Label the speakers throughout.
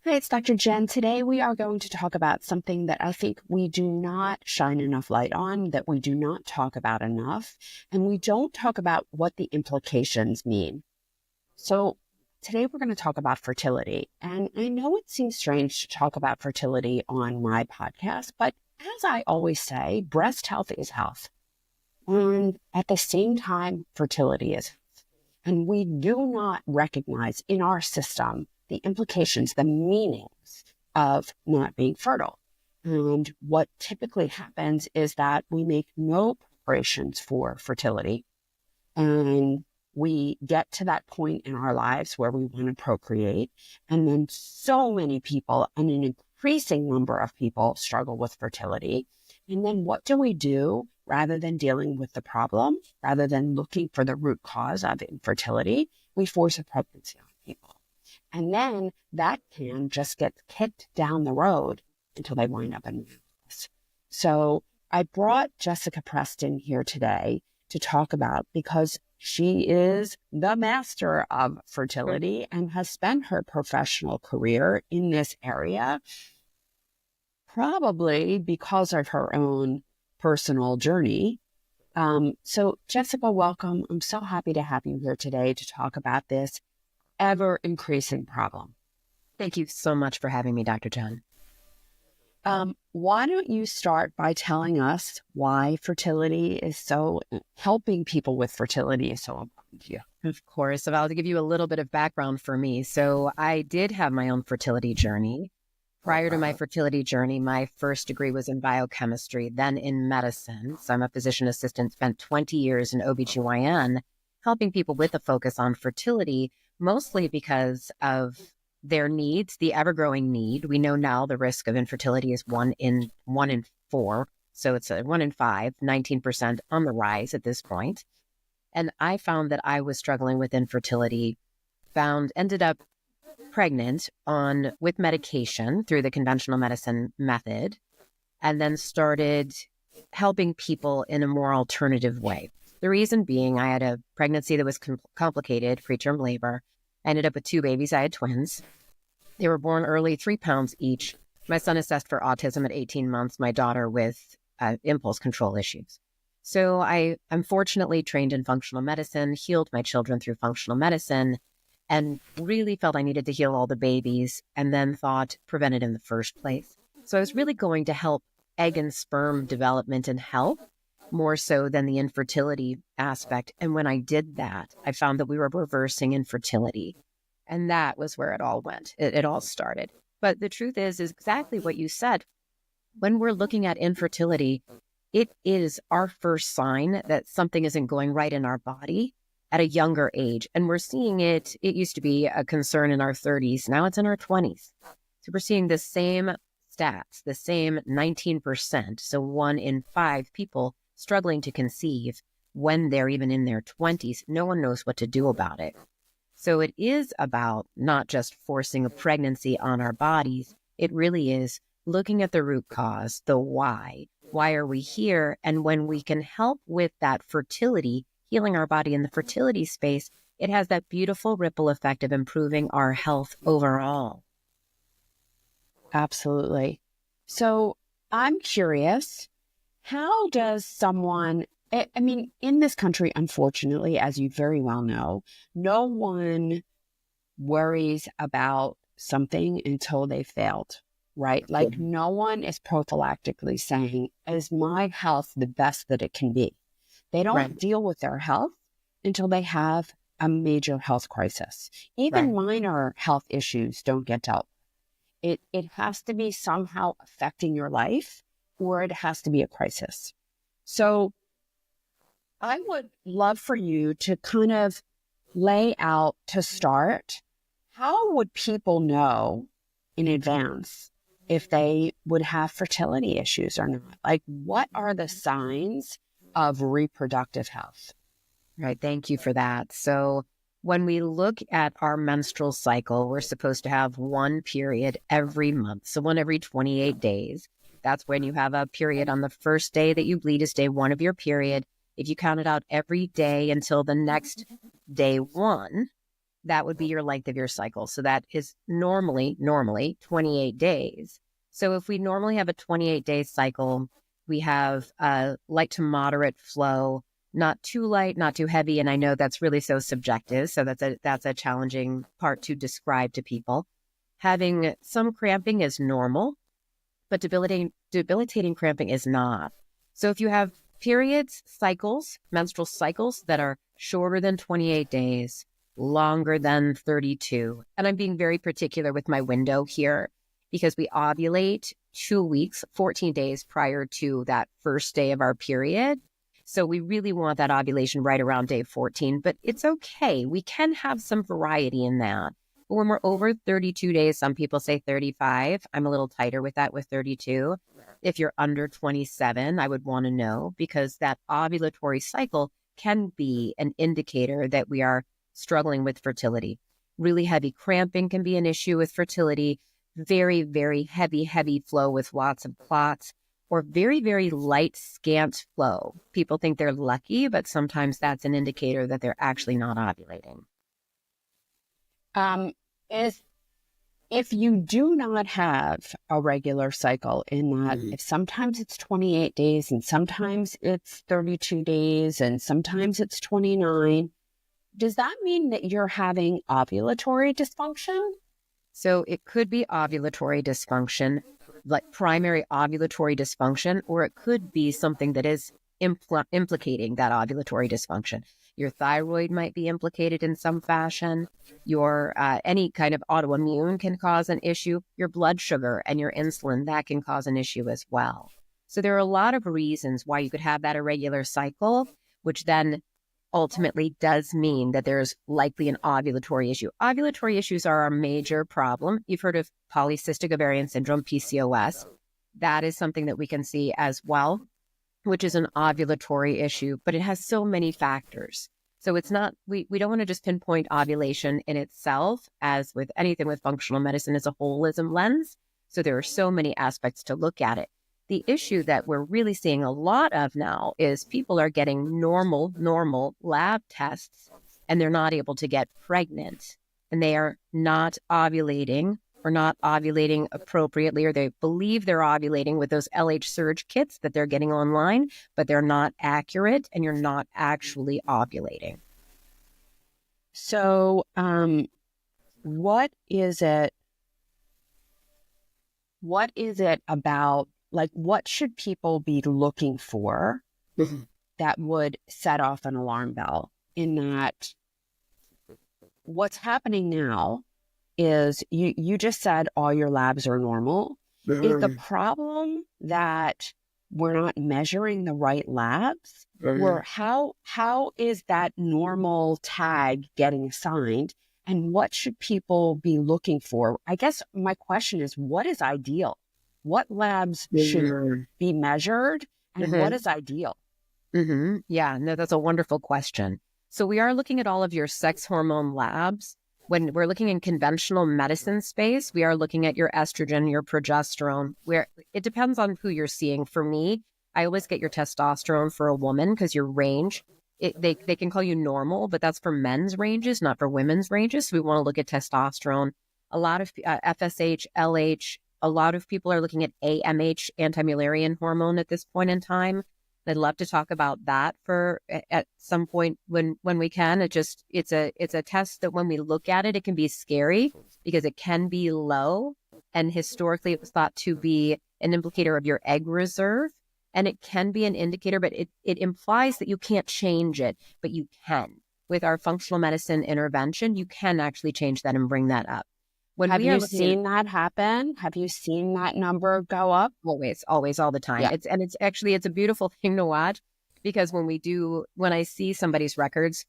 Speaker 1: Hi, it's Dr. Jen. Today we are going to talk about something that I think we do not shine enough light on, that we do not talk about enough, and we don't talk about what the implications mean. So today we're going to talk about fertility. And I know it seems strange to talk about fertility on my podcast, but as I always say, breast health is health. And at the same time, fertility is health. And we do not recognize in our system the implications, the meanings of not being fertile. And what typically happens is that we make no preparations for fertility. And we get to that point in our lives where we want to procreate. And then so many people, and an increasing number of people, struggle with fertility. And then what do? Rather than dealing with the problem, rather than looking for the root cause of infertility, we force a pregnancy on people. And then that can just get kicked down the road until they wind up in menopause. So I brought Jessica Preston here today to talk about, because she is the master of fertility and has spent her professional career in this area, probably because of her own personal journey. So Jessica, welcome. I'm so happy to have you here today to talk about this ever increasing problem.
Speaker 2: Thank you so much for having me, Dr. Jen.
Speaker 1: Why don't you start by telling us why helping people with fertility is so important to you?
Speaker 2: Of course. So I'll give you a little bit of background for me. So I did have my own fertility journey. Prior to my fertility journey, my first degree was in biochemistry, then in medicine. So I'm a physician assistant, spent 20 years in OBGYN, helping people with a focus on fertility, mostly because of their needs, the ever-growing need. We know now the risk of infertility is 1 in 4. So it's a 1 in 5, 19% on the rise at this point. And I found that I was struggling with infertility, ended up pregnant with medication through the conventional medicine method, and then started helping people in a more alternative way. The reason being, I had a pregnancy that was complicated, preterm labor. I ended up with 2 babies. I had twins. They were born early, 3 pounds each. My son assessed for autism at 18 months, my daughter with impulse control issues. So I unfortunately trained in functional medicine, healed my children through functional medicine, and really felt I needed to heal all the babies, and then thought prevent it in the first place. So I was really going to help egg and sperm development and health more so than the infertility aspect. And when I did that, I found that we were reversing infertility. And that was where it all went. It all started. But the truth is exactly what you said. When we're looking at infertility, it is our first sign that something isn't going right in our body at a younger age. And we're seeing it used to be a concern in our 30s. Now it's in our 20s. So we're seeing the same stats, the same 19%. So 1 in 5 people struggling to conceive when they're even in their 20s. No one knows what to do about it. So it is about not just forcing a pregnancy on our bodies. It really is looking at the root cause, the why. Why are we here? And when we can help with that fertility, healing our body in the fertility space, it has that beautiful ripple effect of improving our health overall.
Speaker 1: Absolutely. So I'm curious, how does someone, in this country, unfortunately, as you very well know, no one worries about something until they've failed, right? Like no one is prophylactically saying, is my health the best that it can be? They don't deal with their health until they have a major health crisis. Even minor health issues don't get dealt with. It has to be somehow affecting your life, or it has to be a crisis. So I would love for you to kind of lay out, to start, how would people know in advance if they would have fertility issues or not? Like, what are the signs of reproductive health?
Speaker 2: Right. Thank you for that. So when we look at our menstrual cycle, we're supposed to have 1 period every month. So 1 every 28 days. That's when you have a period on the first day that you bleed is day 1 of your period. If you count it out every day until the next day 1, that would be your length of your cycle. So that is normally 28 days. So if we normally have a 28-day cycle, we have a light to moderate flow, not too light, not too heavy. And I know that's really so subjective. So that's a challenging part to describe to people. Having some cramping is normal, but debilitating cramping is not. So if you have periods, cycles, menstrual cycles that are shorter than 28 days, longer than 32, and I'm being very particular with my window here because we ovulate 2 weeks, 14 days prior to that first day of our period. So we really want that ovulation right around day 14, but it's okay. We can have some variety in that. But when we're over 32 days, some people say 35. I'm a little tighter with that with 32. If you're under 27, I would want to know because that ovulatory cycle can be an indicator that we are struggling with fertility. Really heavy cramping can be an issue with fertility. Very, very heavy flow with lots of clots, or very, very light, scant flow. People think they're lucky, but sometimes that's an indicator that they're actually not ovulating.
Speaker 1: If you do not have a regular cycle in that, if sometimes it's 28 days and sometimes it's 32 days and sometimes it's 29, does that mean that you're having ovulatory dysfunction?
Speaker 2: So it could be ovulatory dysfunction, like primary ovulatory dysfunction, or it could be something that is implicating that ovulatory dysfunction. Your thyroid might be implicated in some fashion. Your any kind of autoimmune can cause an issue. Your blood sugar and your insulin, that can cause an issue as well. So there are a lot of reasons why you could have that irregular cycle, which then ultimately does mean that there's likely an ovulatory issue. Ovulatory issues are a major problem. You've heard of polycystic ovarian syndrome, PCOS. That is something that we can see as well, which is an ovulatory issue, but it has so many factors. So it's not, we don't want to just pinpoint ovulation in itself, as with anything with functional medicine, as a holism lens. So there are so many aspects to look at it. The issue that we're really seeing a lot of now is people are getting normal lab tests and they're not able to get pregnant, and they are not ovulating or not ovulating appropriately, or they believe they're ovulating with those LH Surge kits that they're getting online, but they're not accurate and you're not actually ovulating.
Speaker 1: So what is it about, like, what should people be looking for that would set off an alarm bell? In that, what's happening now is you just said all your labs are normal. Is the problem that we're not measuring the right labs? Or how is that normal tag getting assigned? And what should people be looking for? I guess my question is, what is ideal? What labs should be measured and what is ideal?
Speaker 2: Yeah, no, that's a wonderful question. So we are looking at all of your sex hormone labs. When we're looking in conventional medicine space, we are looking at your estrogen, your progesterone, where it depends on who you're seeing. For me, I always get your testosterone for a woman because your range, they can call you normal, but that's for men's ranges, not for women's ranges. So we want to look at testosterone. A lot of FSH, LH, a lot of people are looking at AMH, anti-Mullerian hormone at this point in time. I'd love to talk about that at some point when we can. It's a test that when we look at it, it can be scary because it can be low. And historically, it was thought to be an implicator of your egg reserve. And it can be an indicator, but it implies that you can't change it, but you can. With our functional medicine intervention, you can actually change that and bring that up.
Speaker 1: Have you seen that happen? Have you seen that number go up?
Speaker 2: Always, all the time.
Speaker 1: Yeah.
Speaker 2: It's a beautiful thing to watch because when I see somebody's records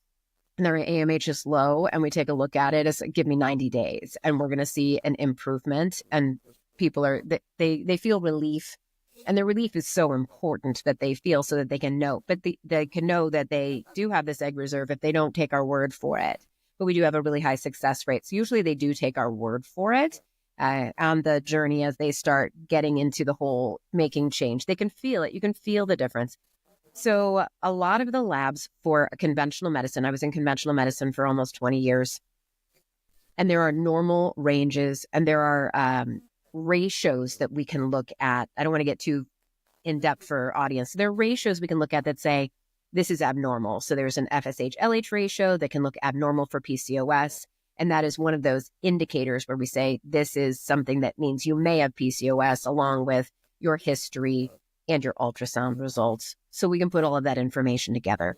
Speaker 2: and their AMH is low and we take a look at it, it's like, give me 90 days and we're going to see an improvement, and people they feel relief, and their relief is so important that they feel so that they can know, but they can know that they do have this egg reserve if they don't take our word for it. But we do have a really high success rate. So usually they do take our word for it on the journey as they start getting into the whole making change. They can feel it. You can feel the difference. So a lot of the labs for conventional medicine, I was in conventional medicine for almost 20 years. And there are normal ranges, and there are ratios that we can look at. I don't want to get too in depth for audience. There are ratios we can look at that say this is abnormal. So there's an FSH-LH ratio that can look abnormal for PCOS. And that is one of those indicators where we say this is something that means you may have PCOS along with your history and your ultrasound results. So we can put all of that information together.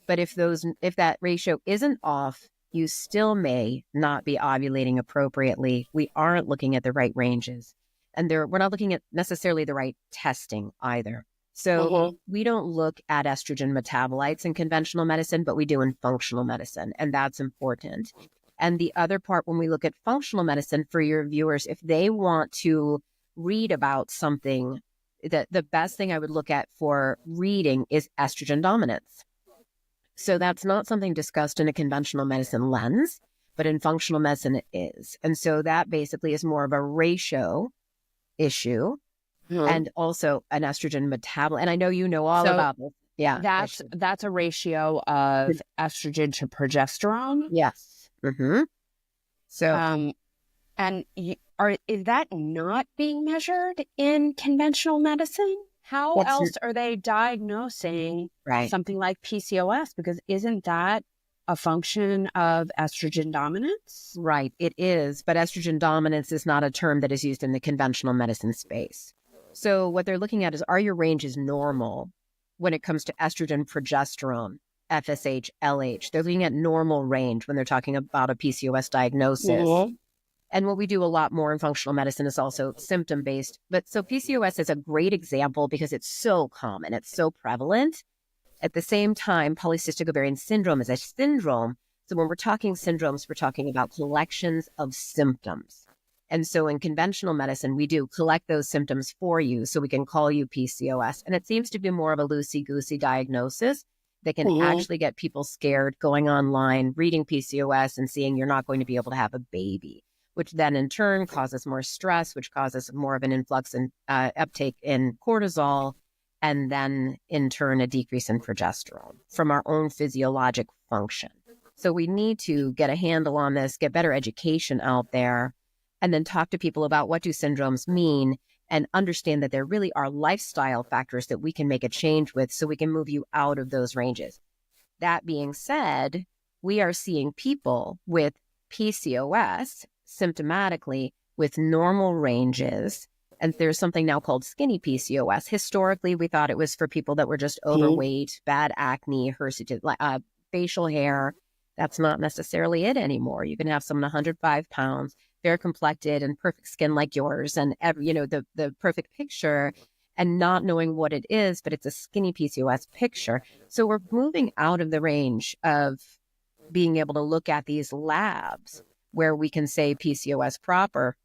Speaker 2: But if that ratio isn't off, you still may not be ovulating appropriately. We aren't looking at the right ranges. And we're not looking at necessarily the right testing either. So we don't look at estrogen metabolites in conventional medicine, but we do in functional medicine. And that's important. And the other part, when we look at functional medicine for your viewers, if they want to read about something, the best thing I would look at for reading is estrogen dominance. So that's not something discussed in a conventional medicine lens, but in functional medicine it is. And so that basically is more of a ratio issue and also an estrogen metabolite. And I know you know all about this. Yeah.
Speaker 1: That's a ratio of estrogen to progesterone.
Speaker 2: Yes. Mm-hmm. So,
Speaker 1: and is that not being measured in conventional medicine? How else are they diagnosing something like PCOS? Because isn't that a function of estrogen dominance?
Speaker 2: Right, it is. But estrogen dominance is not a term that is used in the conventional medicine space. So what they're looking at is, are your ranges normal when it comes to estrogen, progesterone, FSH, LH? They're looking at normal range when they're talking about a PCOS diagnosis. And what we do a lot more in functional medicine is also symptom-based. But so PCOS is a great example because it's so common, it's so prevalent. At the same time, polycystic ovarian syndrome is a syndrome. So when we're talking syndromes, we're talking about collections of symptoms. And so in conventional medicine, we do collect those symptoms for you so we can call you PCOS. And it seems to be more of a loosey-goosey diagnosis that can actually get people scared going online, reading PCOS and seeing you're not going to be able to have a baby, which then in turn causes more stress, which causes more of an influx and uptake in cortisol, and then in turn a decrease in progesterone from our own physiologic function. So we need to get a handle on this, get better education out there, and then talk to people about what do syndromes mean and understand that there really are lifestyle factors that we can make a change with so we can move you out of those ranges. That being said, we are seeing people with PCOS symptomatically with normal ranges. And there's something now called skinny PCOS. Historically, we thought it was for people that were just overweight, bad acne, hirsutism, facial hair. That's not necessarily it anymore. You can have someone 105 pounds, fair complected and perfect skin like yours, and the perfect picture, and not knowing what it is, but it's a skinny PCOS picture. So we're moving out of the range of being able to look at these labs where we can say PCOS proper.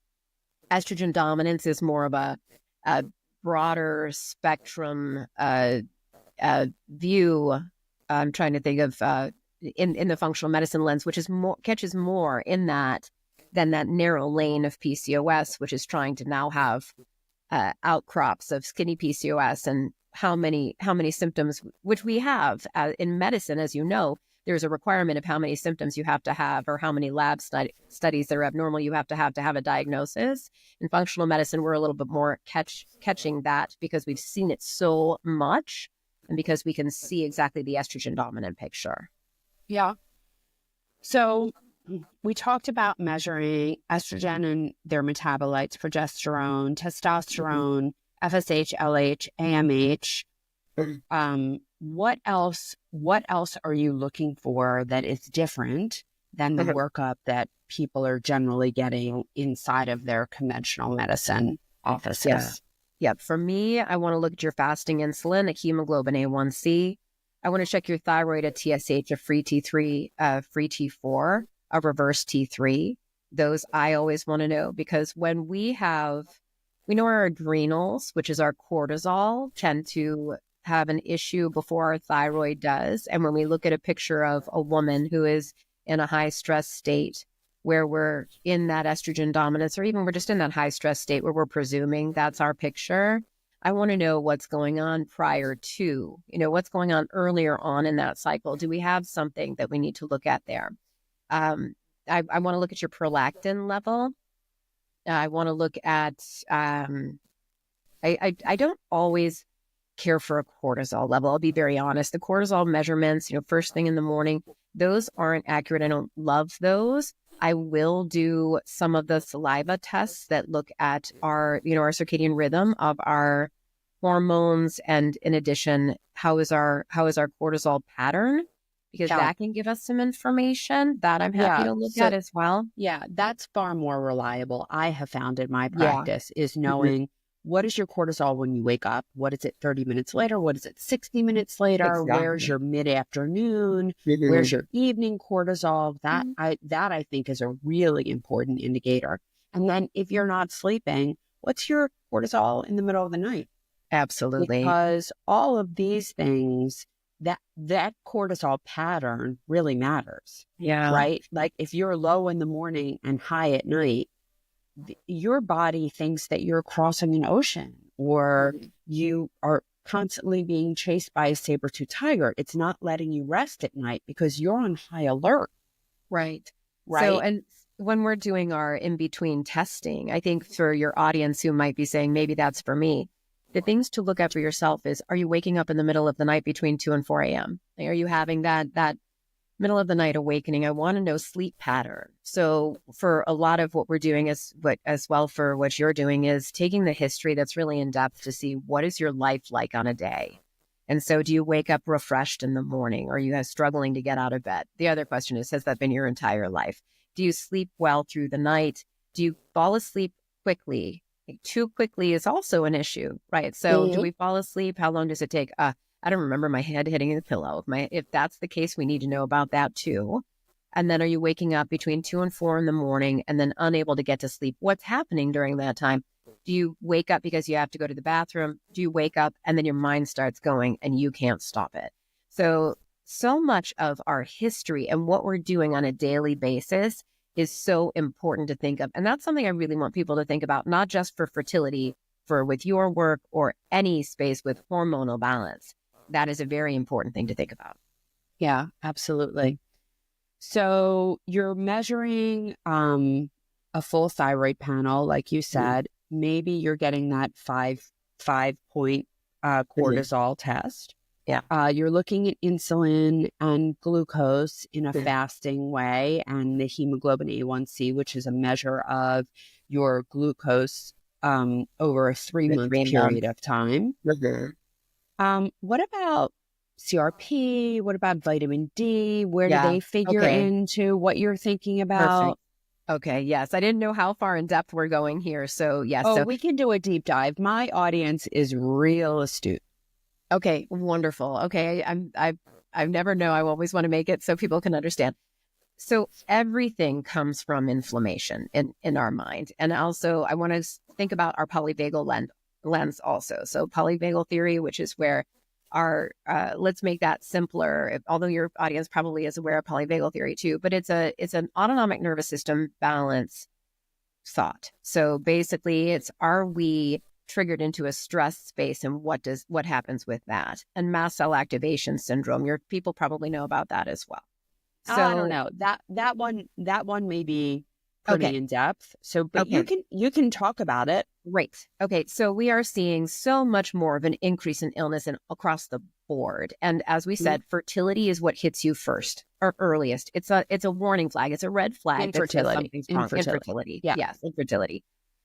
Speaker 2: Estrogen dominance is more of a broader spectrum view. I'm trying to think of in the functional medicine lens, which is catches more in that than that narrow lane of PCOS, which is trying to now have outcrops of skinny PCOS and how many symptoms, which we have in medicine, as you know. There's a requirement of how many symptoms you have to have or how many lab studies that are abnormal you have to have a diagnosis. In functional medicine, we're a little bit more catching that because we've seen it so much and because we can see exactly the estrogen dominant picture.
Speaker 1: Yeah. So we talked about measuring estrogen and their metabolites, progesterone, testosterone, FSH, LH, AMH. What else are you looking for that is different than the workup that people are generally getting inside of their conventional medicine offices?
Speaker 2: Yeah. For me, I want to look at your fasting insulin, a hemoglobin A1C. I want to check your thyroid, a TSH, a free T3, free T4, a reverse T3. Those I always want to know because when we know our adrenals, which is our cortisol, tend to have an issue before our thyroid does. And when we look at a picture of a woman who is in a high stress state where we're in that estrogen dominance, or even we're just in that high stress state where we're presuming that's our picture, I want to know what's going on prior to, what's going on earlier on in that cycle. Do we have something that we need to look at there? I want to look at your prolactin level. I want to look at, I don't always care for a cortisol level. I'll be very honest. The cortisol measurements, first thing in the morning, those aren't accurate. I don't love those. I will do some of the saliva tests that look at our circadian rhythm of our hormones. And in addition, how is our cortisol pattern? Because that can give us some information that I'm happy to look at as well.
Speaker 1: Yeah, that's far more reliable. I have found in my practice is knowing what is your cortisol when you wake up? What is it 30 minutes later? What is it 60 minutes later?
Speaker 2: Exactly.
Speaker 1: Where's your mid-afternoon? Where's your evening cortisol? That I think is a really important indicator. And then if you're not sleeping, what's your cortisol in the middle of the night?
Speaker 2: Absolutely.
Speaker 1: Because all of these things, that cortisol pattern really matters.
Speaker 2: Yeah.
Speaker 1: Right? Like if you're low in the morning and high at night, your body thinks that you're crossing an ocean or you are constantly being chased by a saber-tooth tiger. It's not letting you rest at night because you're on high alert.
Speaker 2: Right.
Speaker 1: Right.
Speaker 2: So, and when we're doing our in-between testing, I think for your audience who might be saying, maybe that's for me, the things to look at for yourself is, are you waking up in the middle of the night between 2 and 4 a.m.? Are you having that middle of the night awakening? I want to know sleep pattern. So for a lot of what we're doing as well for what you're doing is taking the history that's really in depth to see what is your life like on a day. And so do you wake up refreshed in the morning? Or are you struggling to get out of bed? The other question is, has that been your entire life? Do you sleep well through the night? Do you fall asleep quickly? Too quickly is also an issue, right? So do we fall asleep? How long does it take? I don't remember my head hitting the pillow. If that's the case, we need to know about that too. And then are you waking up between 2 and 4 in the morning and then unable to get to sleep? What's happening during that time? Do you wake up because you have to go to the bathroom? Do you wake up and then your mind starts going and you can't stop it? So much of our history and what we're doing on a daily basis is so important to think of. And that's something I really want people to think about, not just for fertility, for with your work or any space with hormonal balance. That is a very important thing to think about.
Speaker 1: Yeah, absolutely. So you're measuring a full thyroid panel, like you said. Maybe you're getting that 5-point cortisol test.
Speaker 2: Yeah.
Speaker 1: You're looking at insulin and glucose in a fasting way, and the hemoglobin A1C, which is a measure of your glucose over a 3-month period of time. What about CRP? What about vitamin D? Where do they figure into what you're thinking about?
Speaker 2: Perfect. Okay, yes. I didn't know how far in depth we're going here. So, yes.
Speaker 1: Oh, we can do a deep dive. My audience is real astute.
Speaker 2: Okay, wonderful. Okay, I never know. I always want to make it so people can understand. So everything comes from inflammation in our mind. And also, I want to think about our polyvagal lens also. So polyvagal theory, which is where our, let's make that simpler, although your audience probably is aware of polyvagal theory too, but it's an autonomic nervous system balance thought. So basically it's, are we triggered into a stress space and what happens with that? And mast cell activation syndrome, your people probably know about that as well.
Speaker 1: So I don't know, that one may be pretty in depth. So, but you can talk about it.
Speaker 2: Right. Okay. So we are seeing so much more of an increase in illness across the board. And as we said, fertility is what hits you first or earliest. It's a warning flag. It's a red flag.
Speaker 1: Infertility.
Speaker 2: Infertility. Yes. Infertility.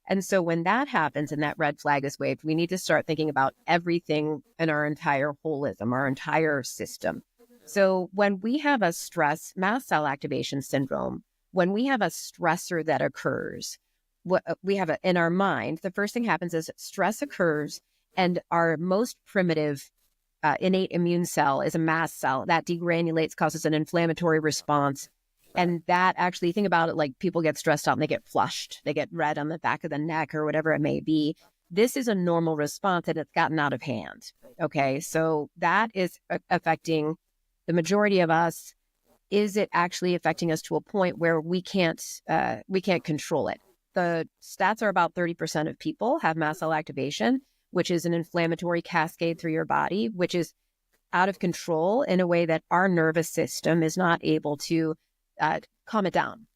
Speaker 2: And so when that happens and that red flag is waved, we need to start thinking about everything in our entire holism, our entire system. So when we have a stress, mast cell activation syndrome, when we have a stressor that occurs, what we have in our mind, the first thing happens is stress occurs and our most primitive innate immune cell is a mast cell that degranulates, causes an inflammatory response. And that actually, think about it like people get stressed out and they get flushed. They get red on the back of the neck or whatever it may be. This is a normal response and it's gotten out of hand. Okay, so that is affecting the majority of us. Is it actually affecting us to a point where we can't control it? The stats are about 30% of people have mast cell activation, which is an inflammatory cascade through your body, which is out of control in a way that our nervous system is not able to calm it down.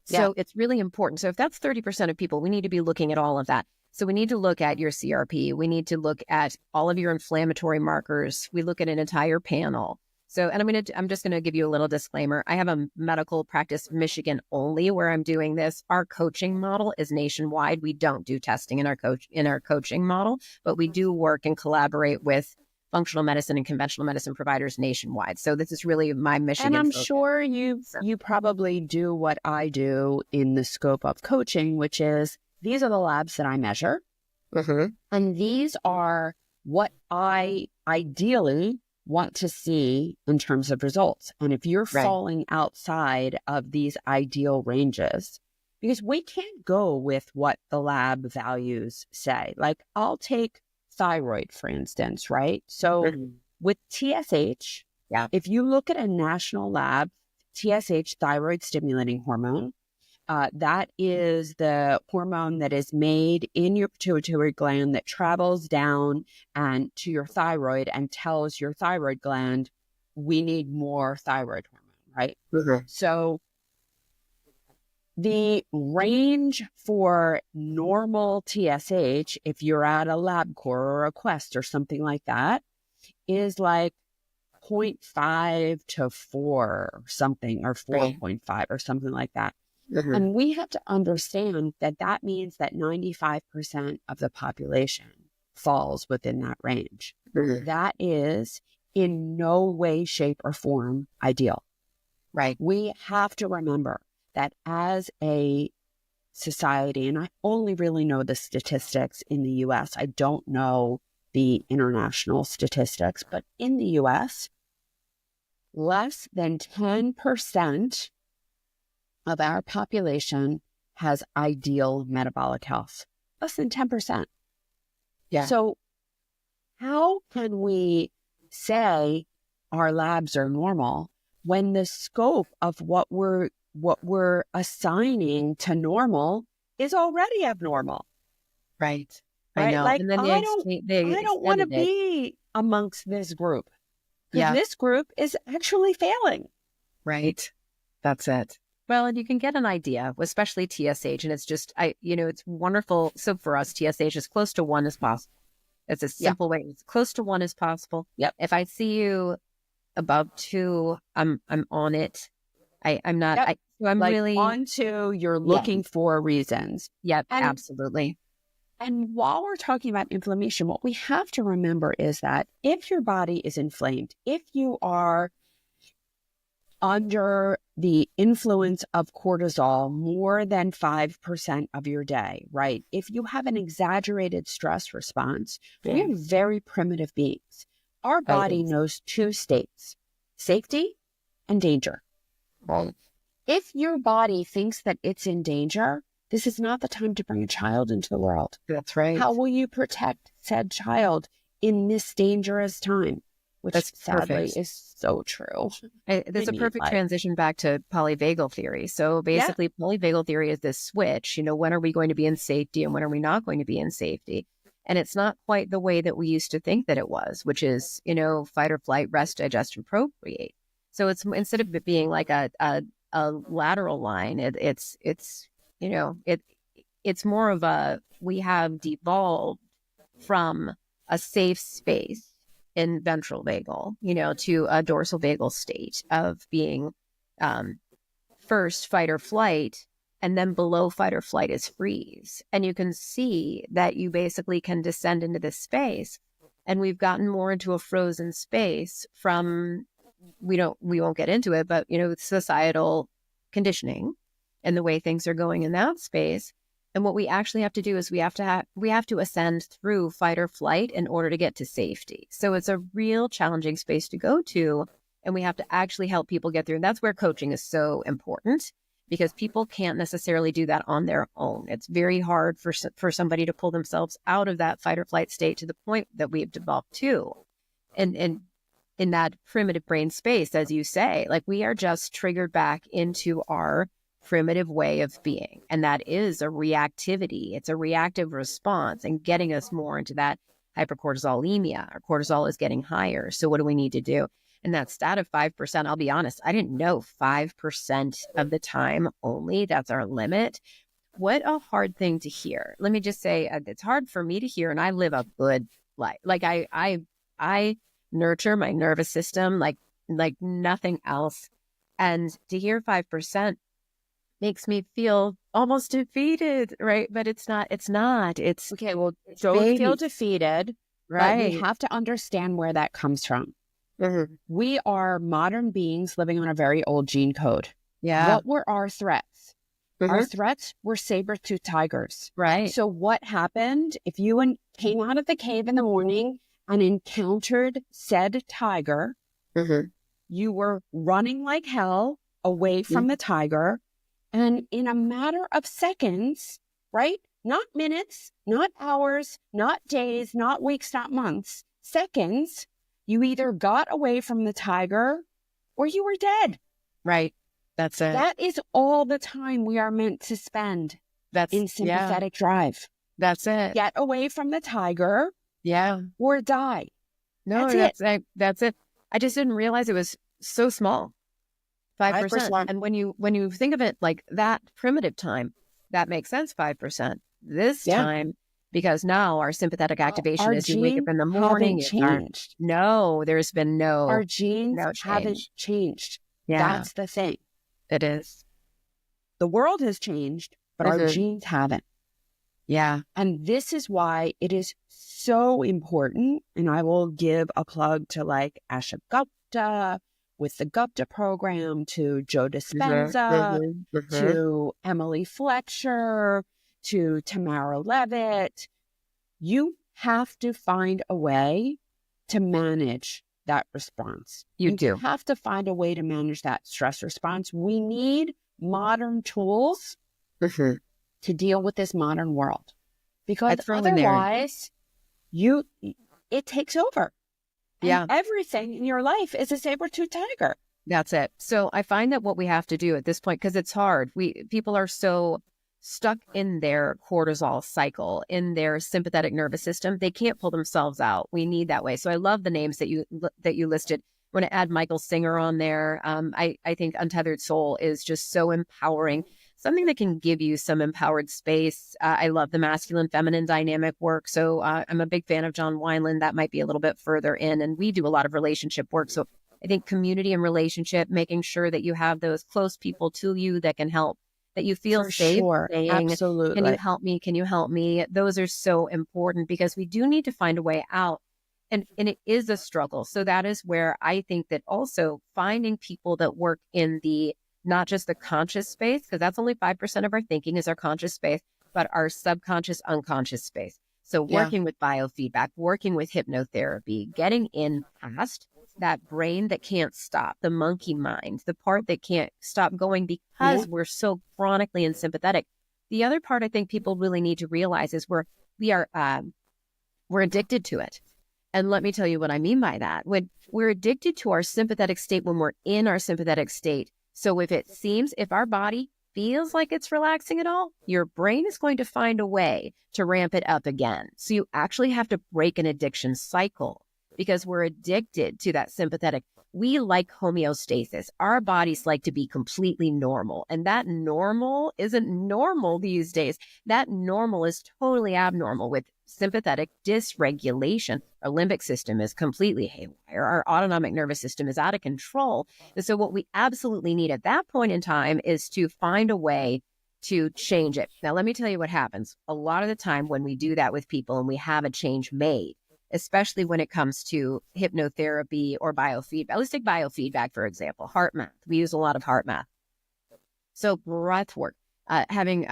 Speaker 1: Yeah.
Speaker 2: So it's really important. So if that's 30% of people, we need to be looking at all of that. So we need to look at your CRP. We need to look at all of your inflammatory markers. We look at an entire panel. So, and I'm just going to give you a little disclaimer. I have a medical practice, Michigan only, where I'm doing this. Our coaching model is nationwide. We don't do testing in our coaching model, but we do work and collaborate with functional medicine and conventional medicine providers nationwide. So this is really my Michigan
Speaker 1: And I'm
Speaker 2: focus.
Speaker 1: sure you probably do what I do in the scope of coaching, which is these are the labs that I measure. And these are what I ideally want to see in terms of results. And if you're falling outside of these ideal ranges, because we can't go with what the lab values say. Like I'll take thyroid, for instance, right? So with TSH, if you look at a national lab, TSH, thyroid stimulating hormone, that is the hormone that is made in your pituitary gland that travels down and to your thyroid and tells your thyroid gland, we need more thyroid hormone, right? So the range for normal TSH, if you're at a LabCorp or a Quest or something like that, is like 0.5 to 4 or something, or 4.5 or something like that. And we have to understand that that means that 95% of the population falls within that range. That is in no way, shape, or form ideal.
Speaker 2: Right.
Speaker 1: We have to remember that as a society, and I only really know the statistics in the US, I don't know the international statistics, but in the US, less than 10% of our population has ideal metabolic health. Less than 10%.
Speaker 2: Yeah.
Speaker 1: So how can we say our labs are normal when the scope of what we're assigning to normal is already abnormal?
Speaker 2: Right.
Speaker 1: Right?
Speaker 2: I know.
Speaker 1: Like,
Speaker 2: And then
Speaker 1: I don't want to be amongst this group. Because this group is actually failing.
Speaker 2: Right. That's it. Well, and you can get an idea, especially TSH, and it's just, it's wonderful. So for us, TSH is close to 1 as possible. It's a simple way. It's close to 1 as possible.
Speaker 1: Yep.
Speaker 2: If I see you above 2, I'm on it. I'm not.
Speaker 1: Yep.
Speaker 2: I'm
Speaker 1: like
Speaker 2: really
Speaker 1: on 2. You're looking for reasons.
Speaker 2: Yep. Absolutely.
Speaker 1: And while we're talking about inflammation, what we have to remember is that if your body is inflamed, if you are under the influence of cortisol more than 5% of your day, right? If you have an exaggerated stress response, we are very primitive beings. Our body knows 2 states, safety and danger. If your body thinks that it's in danger, this is not the time to bring a child into the world.
Speaker 2: That's right.
Speaker 1: How will you protect said child in this dangerous time? Which sadly is so true.
Speaker 2: There's a perfect transition back to polyvagal theory. So basically, polyvagal theory is this switch, when are we going to be in safety and when are we not going to be in safety? And it's not quite the way that we used to think that it was, which is, fight or flight, rest, digest, and procreate. So it's instead of it being like a lateral line, it's more of a, we have devolved from a safe space in ventral vagal, to a dorsal vagal state of being first fight or flight, and then below fight or flight is freeze. And you can see that you basically can descend into this space. And we've gotten more into a frozen space from, we won't get into it, but, societal conditioning and the way things are going in that space. And what we actually have to do is we have to ascend through fight or flight in order to get to safety. So it's a real challenging space to go to, and we have to actually help people get through. And that's where coaching is so important, because people can't necessarily do that on their own. It's very hard for somebody to pull themselves out of that fight or flight state to the point that we've developed to. And in that primitive brain space, as you say, like we are just triggered back into our primitive way of being. And that is a reactivity. It's a reactive response and getting us more into that hypercortisolemia. Our cortisol is getting higher. So what do we need to do? And that stat of 5%, I'll be honest, I didn't know 5% of the time only. That's our limit. What a hard thing to hear. Let me just say, it's hard for me to hear, and I live a good life. Like I nurture my nervous system like nothing else. And to hear 5% makes me feel almost defeated, right? But it's not. It's
Speaker 1: Okay, well, don't feel defeated, but we
Speaker 2: right.
Speaker 1: have to understand where that comes from.
Speaker 2: Mhm.
Speaker 1: We are modern beings living on a very old gene code.
Speaker 2: Yeah.
Speaker 1: What were our threats? Our
Speaker 2: Mhm.
Speaker 1: threats were saber-toothed tigers.
Speaker 2: Right.
Speaker 1: So what happened if you came out of the cave in the morning and encountered said tiger?
Speaker 2: Mhm.
Speaker 1: You were running like hell away from the tiger. And in a matter of seconds, right? Not minutes, not hours, not days, not weeks, not months, seconds, you either got away from the tiger or you were dead.
Speaker 2: Right. That's it.
Speaker 1: That is all the time we are meant to spend in
Speaker 2: Yeah.
Speaker 1: sympathetic drive.
Speaker 2: That's it.
Speaker 1: Get away from the tiger
Speaker 2: Yeah.
Speaker 1: or die.
Speaker 2: No, that's it. I just didn't realize it was so small. 5%.
Speaker 1: 5%.
Speaker 2: And when you think of it like that primitive time, that makes sense, 5%. This
Speaker 1: Yeah.
Speaker 2: time, because now our sympathetic activation
Speaker 1: Our
Speaker 2: as you wake up
Speaker 1: genes
Speaker 2: in the morning
Speaker 1: haven't
Speaker 2: is
Speaker 1: changed.
Speaker 2: no, there's been
Speaker 1: Our
Speaker 2: no
Speaker 1: genes haven't
Speaker 2: change.
Speaker 1: changed.
Speaker 2: Yeah,
Speaker 1: That's the thing.
Speaker 2: it is.
Speaker 1: The world has changed, but our
Speaker 2: Mhm.
Speaker 1: genes haven't.
Speaker 2: Yeah.
Speaker 1: And this is why it is so important. And I will give a plug to like Asha Gupta with the Gupta program, to Joe Dispenza, to Emily Fletcher, to Tamara Levitt. You have to find a way to manage that response.
Speaker 2: You do.
Speaker 1: have to find a way to manage that stress response. We need modern tools
Speaker 2: Mhm.
Speaker 1: to deal with this modern world, because
Speaker 2: I'd throw in there.
Speaker 1: otherwise it takes over. And
Speaker 2: Yeah.
Speaker 1: everything in your life is a saber-toothed tiger.
Speaker 2: That's it. So I find that what we have to do at this point, because it's hard, people are so stuck in their cortisol cycle, in their sympathetic nervous system, they can't pull themselves out. We need that way. So I love the names that you listed. I want to add Michael Singer on there. I think Untethered Soul is just so empowering, something that can give you some empowered space. I love the masculine feminine dynamic work. So I'm a big fan of John Wineland. That might be a little bit further in, and we do a lot of relationship work. So I think community and relationship, making sure that you have those close people to you that can help, that you feel
Speaker 1: For
Speaker 2: safe
Speaker 1: sure.
Speaker 2: saying,
Speaker 1: Absolutely.
Speaker 2: can you help me? Can you help me? Those are so important, because we do need to find a way out. And it is a struggle. So that is where I think that also finding people that work in the, not just the conscious space, because that's only 5% of our thinking is our conscious space, but our subconscious, unconscious space. So working with biofeedback, working with hypnotherapy, getting in past that brain that can't stop, the monkey mind, the part that can't stop going because we're so chronically and sympathetic. The other part I think people really need to realize is we're addicted to it. And let me tell you what I mean by that. When we're addicted to our sympathetic state, when we're in our sympathetic state. So if our body feels like it's relaxing at all, your brain is going to find a way to ramp it up again. So you actually have to break an addiction cycle, because we're addicted to that sympathetic. We like homeostasis. Our bodies like to be completely normal. And that normal isn't normal these days. That normal is totally abnormal with sympathetic dysregulation. Our limbic system is completely haywire. Our autonomic nervous system is out of control. And so what we absolutely need at that point in time is to find a way to change it. Now, let me tell you what happens. A lot of the time when we do that with people and we have a change made, especially when it comes to hypnotherapy or biofeedback. Let's take biofeedback, for example, heart math. We use a lot of heart math. So breath work, having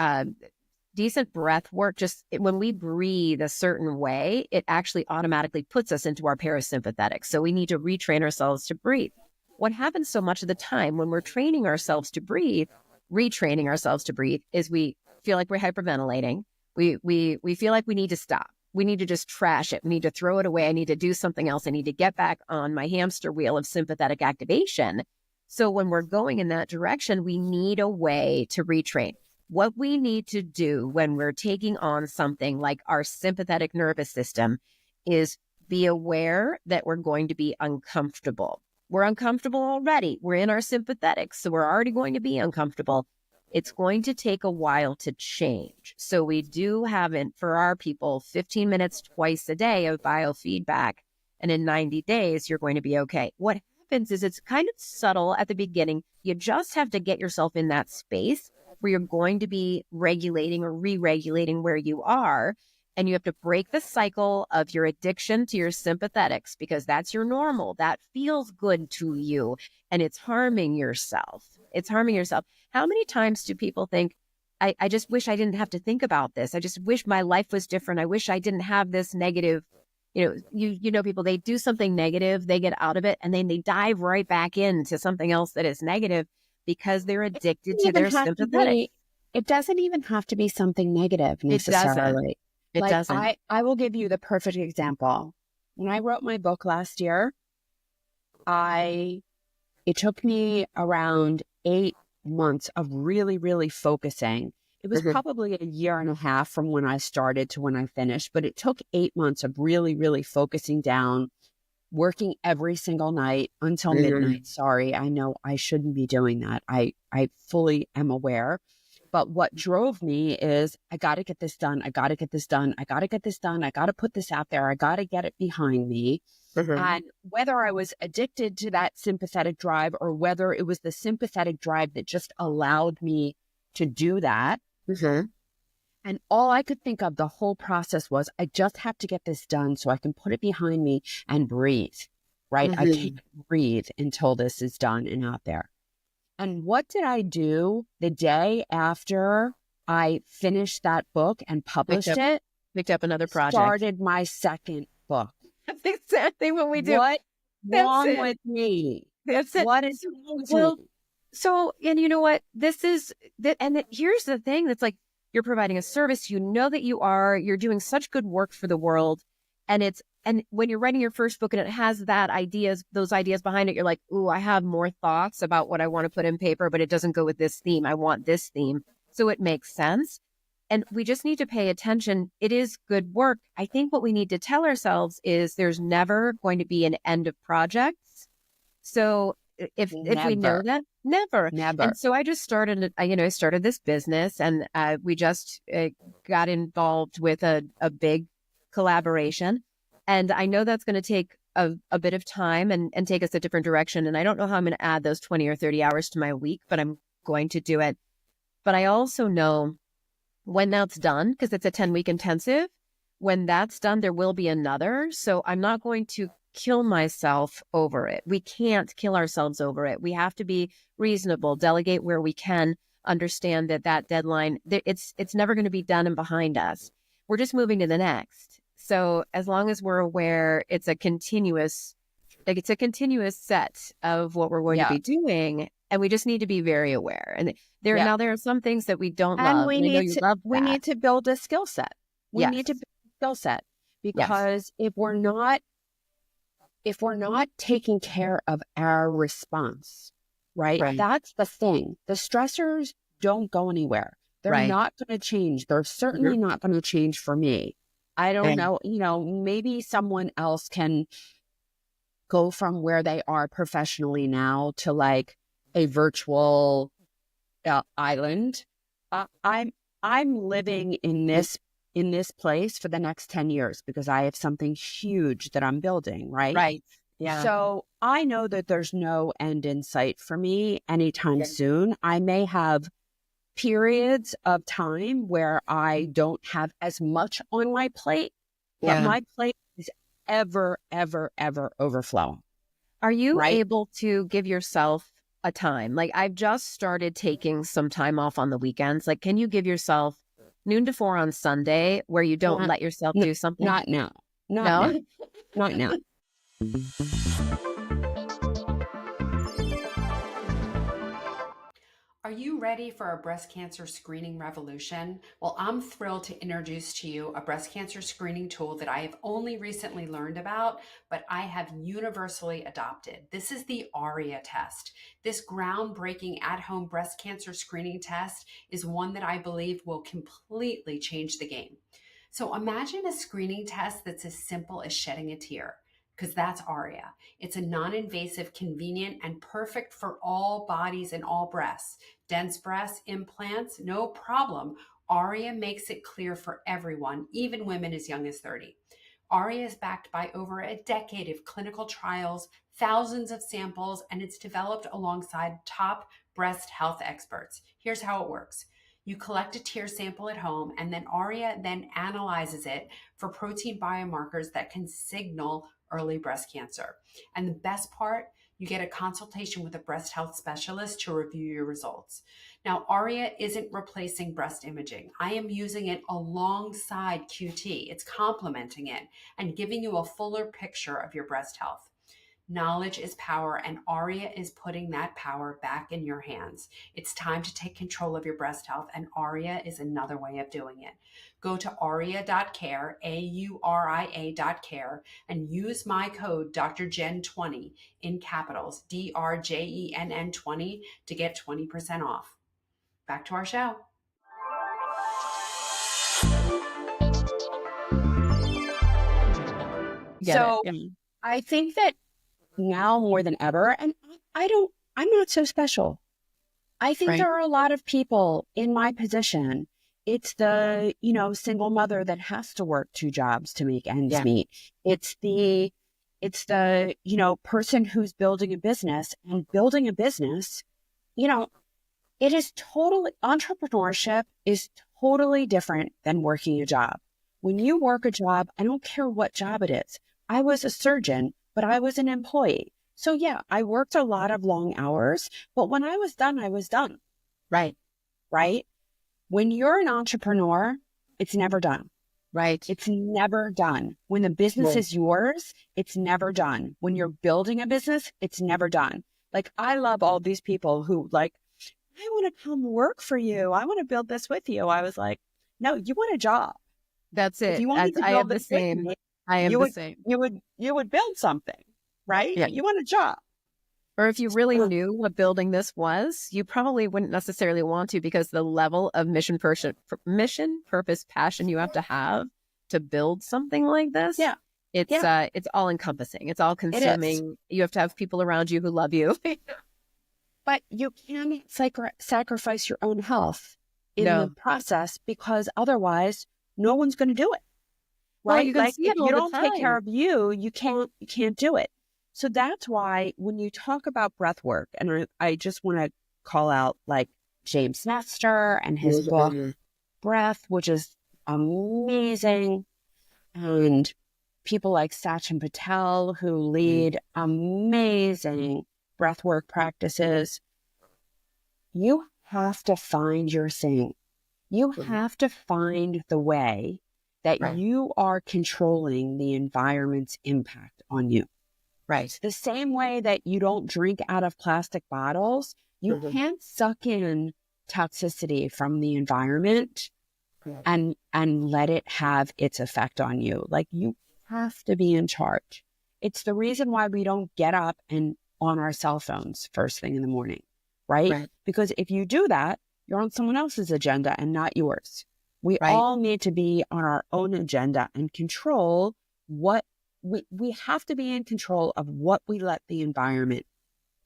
Speaker 2: decent breath work, when we breathe a certain way, it actually automatically puts us into our parasympathetic. So we need to retrain ourselves to breathe. What happens so much of the time when we're training ourselves to breathe, retraining ourselves to breathe, is we feel like we're hyperventilating. We feel like we need to stop. We need to just trash it. We need to throw it away. I need to do something else. I need to get back on my hamster wheel of sympathetic activation. So when we're going in that direction, we need a way to retrain. What we need to do when we're taking on something like our sympathetic nervous system is be aware that we're going to be uncomfortable. we're uncomfortable already. We're in our sympathetics, so we're already going to be uncomfortable. It's going to take a while to change. So we do have it for our people 15 minutes twice a day of biofeedback. And in 90 days, you're going to be okay. What happens is it's kind of subtle at the beginning. You just have to get yourself in that space where you're going to be regulating or re-regulating where you are. And you have to break the cycle of your addiction to your sympathetics because that's your normal. That feels good to you and it's harming yourself. It's harming yourself. How many times do people think, I just wish I didn't have to think about this. I just wish my life was different. I wish I didn't have this negative, you know, people, they do something negative, they get out of it and then they dive right back into something else that is negative because they're addicted to their sympathetic.
Speaker 1: It doesn't even have to be something negative necessarily.
Speaker 2: It doesn't.
Speaker 1: I will give you the perfect example. When I wrote my book last year, it took me around 8 months of really, really focusing. It was probably a year and a half from when I started to when I finished, but it took 8 months of really, really focusing down, working every single night until midnight. Sorry, I know I shouldn't be doing that. I fully am aware. But what drove me is I got to get this done. I got to get this done. I got to get this done. I got to put this out there. I got to get it behind me. And whether I was addicted to that sympathetic drive or whether it was the sympathetic drive that just allowed me to do that. And all I could think of the whole process was I just have to get this done so I can put it behind me and breathe, right? I can't breathe until this is done and out there. And what did I do the day after I finished that book and published it?
Speaker 2: Picked up another project.
Speaker 1: Started my second book.
Speaker 2: That's exactly what we do.
Speaker 1: What's wrong with me?
Speaker 2: That's it.
Speaker 1: What is wrong with me?
Speaker 2: So, and you know what? This is that. And here's the thing that's like, you're providing a service. You know that you're doing such good work for the world. And when you're writing your first book and it has those ideas behind it, you're like, ooh, I have more thoughts about what I want to put in paper, but it doesn't go with this theme. I want this theme. So it makes sense. And we just need to pay attention. It is good work. I think what we need to tell ourselves is there's never going to be an end of projects. So if we know that, never. And so I just started, I started this business and we just got involved with a big collaboration. And I know that's going to take a bit of time and take us a different direction. And I don't know how I'm going to add those 20 or 30 hours to my week, but I'm going to do it. But I also know when that's done, because it's a 10-week intensive, when that's done, there will be another. So I'm not going to kill myself over it. We can't kill ourselves over it. We have to be reasonable, delegate where we can, understand that deadline, it's never going to be done and behind us. We're just moving to the next. So as long as we're aware, it's a continuous set of what we're going to be doing. And we just need to be very aware. And now there are some things that we don't love.
Speaker 1: We need to build a skill set. We need to build a skill set because if we're not taking care of our response, right? That's the thing. The stressors don't go anywhere. They're not going to change. They're certainly not going to change for me. I don't know, maybe someone else can go from where they are professionally now to like a virtual island. I'm living in this place for the next 10 years because I have something huge that I'm building, right?
Speaker 2: Right. Yeah.
Speaker 1: So I know that there's no end in sight for me anytime soon. I may have periods of time where I don't have as much on my plate, but my plate is ever, ever, ever overflowing.
Speaker 2: Are you able to give yourself a time? Like I've just started taking some time off on the weekends. Like, can you give yourself noon to 4 on Sunday where you don't let yourself do something?
Speaker 1: Not now.
Speaker 2: Not
Speaker 1: now.
Speaker 3: Are you ready for a breast cancer screening revolution? Well, I'm thrilled to introduce to you a breast cancer screening tool that I have only recently learned about, but I have universally adopted. This is the ARIA test. This groundbreaking at-home breast cancer screening test is one that I believe will completely change the game. So imagine a screening test that's as simple as shedding a tear. because that's Aria. It's a non-invasive, convenient, and perfect for all bodies and all breasts. Dense breasts, implants, no problem. Aria makes it clear for everyone, even women as young as 30. Aria is backed by over a decade of clinical trials, thousands of samples, and it's developed alongside top breast health experts. Here's how it works. You collect a tear sample at home, and then Aria then analyzes it for protein biomarkers that can signal early breast cancer. And the best part, you get a consultation with a breast health specialist to review your results. Now, Aria isn't replacing breast imaging. I am using it alongside QT. It's complementing it and giving you a fuller picture of your breast health. Knowledge is power, and Aria is putting that power back in your hands. It's time to take control of your breast health, and Aria is another way of doing it. Go to aria.care, AURIA.care, and use my code DrJen20 in capitals, DRJENN 20 to get 20% off. Back to our show.
Speaker 1: So I think that now more than ever, and I'm not so special. I think there are a lot of people in my position. It's the, single mother that has to work 2 jobs to make ends meet. It's the, person who's building a business, and building a business, it is totally, entrepreneurship is totally different than working a job. When you work a job, I don't care what job it is. I was a surgeon, but I was an employee. So yeah, I worked a lot of long hours, but when I was done, I was done.
Speaker 2: Right.
Speaker 1: Right. When you're an entrepreneur, it's never done.
Speaker 2: Right.
Speaker 1: It's never done. When the business is yours, it's never done. When you're building a business, it's never done. Like, I love all these people who I want to come work for you. I want to build this with you. I was like, no, you want a job.
Speaker 2: That's it.
Speaker 1: If you wanted to
Speaker 2: I
Speaker 1: build
Speaker 2: am the
Speaker 1: this
Speaker 2: same.
Speaker 1: with me,
Speaker 2: I am the same.
Speaker 1: You would build something, right?
Speaker 2: Yeah.
Speaker 1: You want a job.
Speaker 2: Or if you really knew what building this was, you probably wouldn't necessarily want to, because the level of mission, purpose, passion you have to build something like this.
Speaker 1: Yeah.
Speaker 2: It's all encompassing. It's all consuming. You have to have people around you who love you.
Speaker 1: But you can't sacrifice your own health in the process, because otherwise no one's going to do it. Right?
Speaker 2: Well, you can see
Speaker 1: if
Speaker 2: it all
Speaker 1: you
Speaker 2: the
Speaker 1: don't
Speaker 2: time.
Speaker 1: take care of you can't do it. So that's why when you talk about breath work, and I just want to call out James Nestor and his book Breath, which is amazing, and people like Sachin Patel who lead amazing breathwork practices. You have to find your thing. You have to find the way that you are controlling the environment's impact on you.
Speaker 2: Right.
Speaker 1: The same way that you don't drink out of plastic bottles, you can't suck in toxicity from the environment and let it have its effect on you. You have to be in charge. It's the reason why we don't get up and on our cell phones first thing in the morning, right? Because if you do that, you're on someone else's agenda and not yours. We all need to be on our own agenda and control what we have to be in control of what we let the environment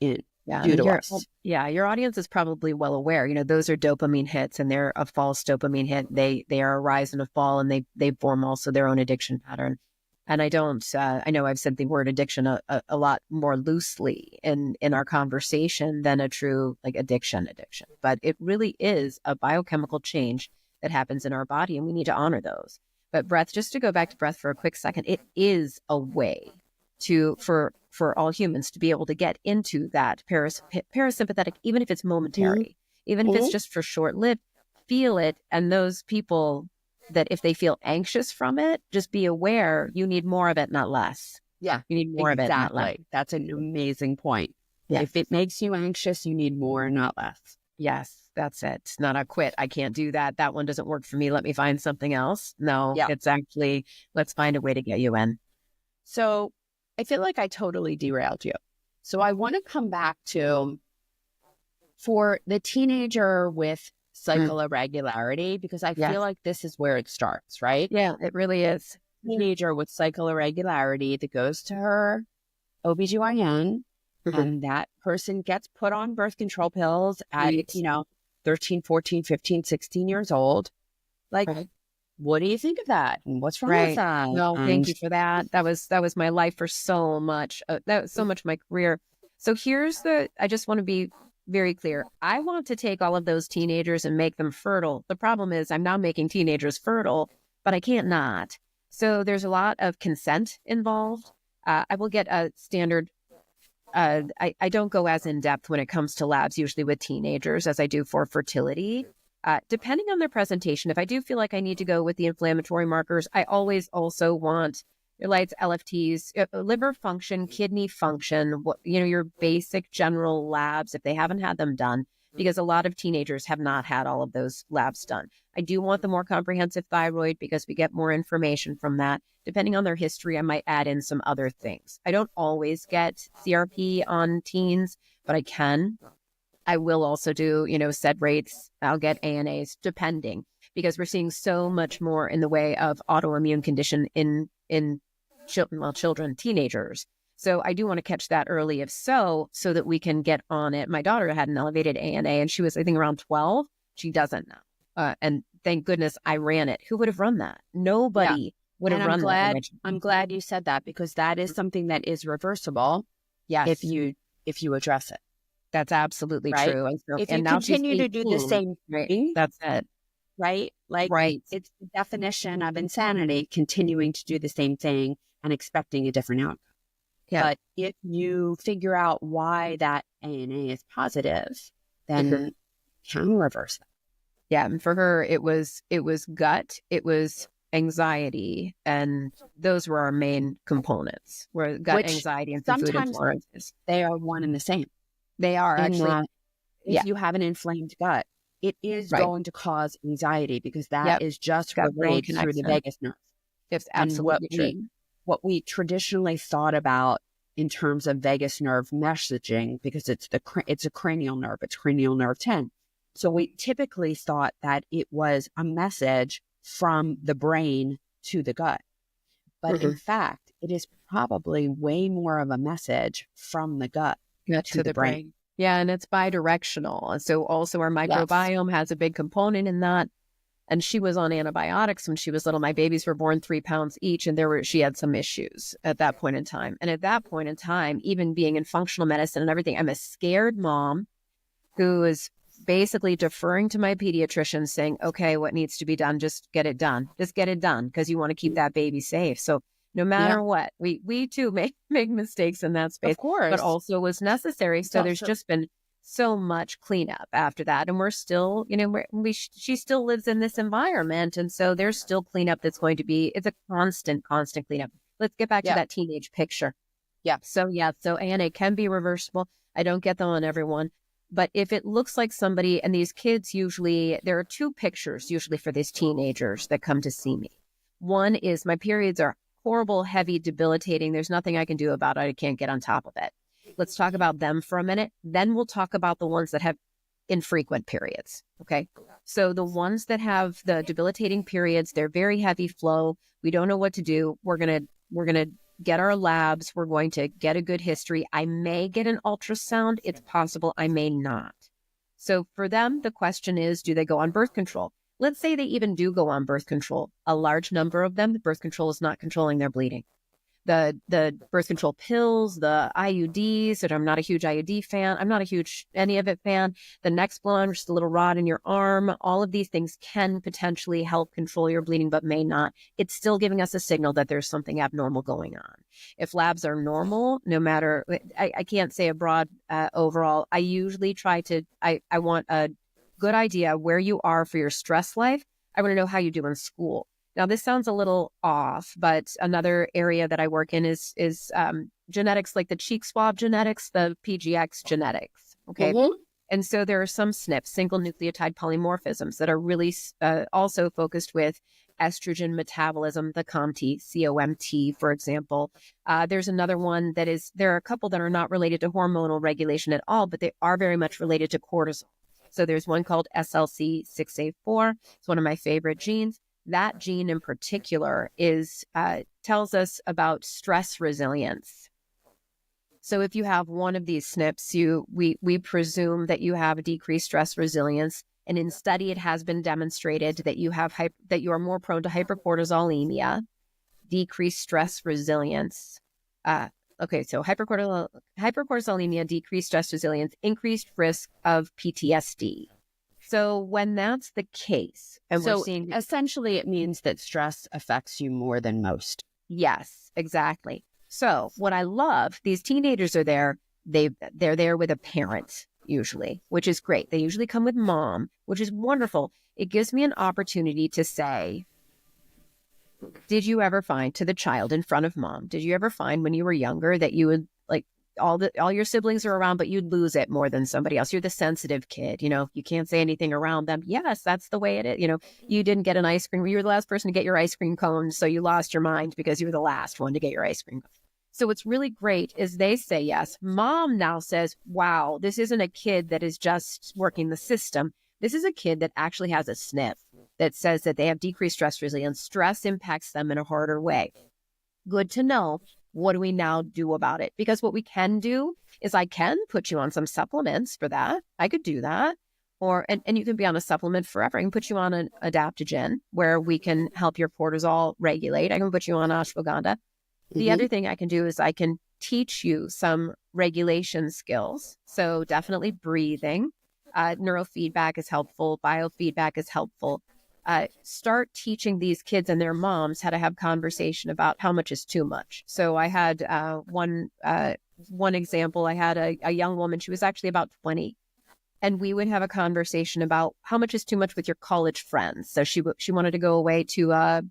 Speaker 1: do to us.
Speaker 2: Yeah, your audience is probably well aware. Those are dopamine hits, and they're a false dopamine hit. They are a rise and a fall, and they form also their own addiction pattern. And I know I've said the word addiction a lot more loosely in our conversation than a true addiction, but it really is a biochemical change that happens in our body, and we need to honor those. But breath, just to go back to breath for a quick second, it is a way for all humans to be able to get into that parasympathetic, even if it's momentary, even if it's just for short-lived, feel it. And those people that if they feel anxious from it, just be aware you need more of it, not less.
Speaker 1: Yeah,
Speaker 2: you need more of it, not less.
Speaker 1: That's an amazing point.
Speaker 2: Yeah.
Speaker 1: If it makes you anxious, you need more, not less.
Speaker 2: Yes, that's it. It's not a quit. I can't do that. That one doesn't work for me. Let me find something else. No, It's actually, let's find a way to get you in.
Speaker 1: So I feel like I totally derailed you. So I want to come back to, for the teenager with cycle irregularity, because I feel like this is where it starts, right?
Speaker 2: Yeah, it really is.
Speaker 1: teenager with cycle irregularity that goes to her OBGYN, and that person gets put on birth control pills at, 13, 14, 15, 16 years old. Like, what do you think of that? And what's wrong with that?
Speaker 2: No, thank you for that. That was my life for so much. That was so much of my career. So I just want to be very clear. I want to take all of those teenagers and make them fertile. The problem is I'm now making teenagers fertile, but I can't not. So there's a lot of consent involved. I will get a standard. I don't go as in depth when it comes to labs, usually with teenagers, as I do for fertility. Depending on their presentation, if I do feel like I need to go with the inflammatory markers, I always also want electrolytes, LFTs, liver function, kidney function, your basic general labs, if they haven't had them done, because a lot of teenagers have not had all of those labs done. I do want the more comprehensive thyroid because we get more information from that. Depending on their history, I might add in some other things. I don't always get CRP on teens, but I can. I will also do, SED rates. I'll get ANAs depending, because we're seeing so much more in the way of autoimmune condition in children, teenagers. So I do want to catch that early, if so that we can get on it. My daughter had an elevated ANA and she was, I think, around 12. She doesn't now. And thank goodness I ran it. Who would have run that? Nobody would have run that.
Speaker 1: I'm glad you said that, because that is something that is reversible.
Speaker 2: Yes.
Speaker 1: If you address it.
Speaker 2: That's absolutely true. And so,
Speaker 1: if you continue to do the same thing,
Speaker 2: that's it.
Speaker 1: Right? It's the definition of insanity, continuing to do the same thing and expecting a different outcome. Yeah. But if you figure out why that ANA is positive, then you can reverse that.
Speaker 2: Yeah. And for her, it was gut, it was anxiety, and those were our main components, were gut, anxiety, and food intolerances.
Speaker 1: They are one and the same.
Speaker 2: They are actually.
Speaker 1: If you have an inflamed gut, it is going to cause anxiety, because that is just relayed through the vagus nerve.
Speaker 2: It's absolutely true.
Speaker 1: What we traditionally thought about in terms of vagus nerve messaging, because it's a cranial nerve, it's cranial nerve 10. So we typically thought that it was a message from the brain to the gut. But in fact, it is probably way more of a message from the gut to the brain.
Speaker 2: Yeah, and it's bidirectional. And so also our microbiome has a big component in that. And she was on antibiotics when she was little. My babies were born 3 pounds each, and she had some issues at that point in time. And at that point in time, even being in functional medicine and everything, I'm a scared mom who is basically deferring to my pediatrician, saying, okay, what needs to be done? Just get it done. Just get it done, because you want to keep that baby safe. So no matter what, we too make mistakes in that space,
Speaker 1: of course,
Speaker 2: but also was necessary. So there's just been so much cleanup after that. And we're still, she still lives in this environment. And so there's still cleanup that's going to be, it's a constant cleanup. Let's get back to that teenage picture. So ANA can be reversible. I don't get them on everyone. But if it looks like somebody, and these kids usually, there are 2 pictures usually for these teenagers that come to see me. One is my periods are horrible, heavy, debilitating. There's nothing I can do about it. I can't get on top of it. Let's talk about them for a minute. Then we'll talk about the ones that have infrequent periods. Okay. So the ones that have the debilitating periods, they're very heavy flow. We don't know what to do. We're going to get our labs. We're going to get a good history. I may get an ultrasound. It's possible I may not. So for them, the question is, do they go on birth control? Let's say they even do go on birth control. A large number of them, the birth control is not controlling their bleeding. The birth control pills, the IUDs, and I'm not a huge IUD fan. I'm not a huge any of it fan. The Nexplanon, just a little rod in your arm. All of these things can potentially help control your bleeding, but may not. It's still giving us a signal that there's something abnormal going on. If labs are normal, no matter, I can't say a broad overall. I usually try to, I want a good idea where you are for your stress life. I want to know how you do in school. Now, this sounds a little off, but another area that I work in is genetics, like the cheek swab genetics, the PGX genetics. Okay. Mm-hmm. And so there are some SNPs, single nucleotide polymorphisms, that are really also focused with estrogen metabolism, the COMT, for example. There's another one there are a couple that are not related to hormonal regulation at all, but they are very much related to cortisol. So there's one called SLC6A4. It's one of my favorite genes. that gene in particular is tells us about stress resilience. So if you have one of these SNPs, we presume that you have decreased stress resilience. And in study, it has been demonstrated that you are more prone to hypercortisolemia, decreased stress resilience. So hypercortisolemia, decreased stress resilience, increased risk of PTSD. So when that's the case, and we're seeing
Speaker 1: essentially it means that stress affects you more than most.
Speaker 2: Yes, exactly. So what I love, these teenagers are there. They're there with a parent usually, which is great. They usually come with mom, which is wonderful. It gives me an opportunity to say, did you ever find, to the child in front of mom, did you ever find when you were younger that you would, like, all your siblings are around, but you'd lose it more than somebody else? You're the sensitive kid, you can't say anything around them. Yes, that's the way it is. You didn't get an ice cream. You were the last person to get your ice cream cone, so you lost your mind because you were the last one to get your ice cream cone. So what's really great is they say yes. Mom now says, wow, this isn't a kid that is just working the system. This is a kid that actually has a SNP that says that they have decreased stress resilience. Stress impacts them in a harder way. Good to know. What do we now do about it? Because what we can do is I can put you on some supplements for that. I could do that. And you can be on a supplement forever. I can put you on an adaptogen where we can help your cortisol regulate. I can put you on ashwagandha. The other thing I can do is I can teach you some regulation skills. So definitely breathing. Neurofeedback is helpful. Biofeedback is helpful. Start teaching these kids and their moms how to have conversation about how much is too much. So I had one example. I had a young woman. She was actually about 20. And we would have a conversation about how much is too much with your college friends. So she wanted to go away to a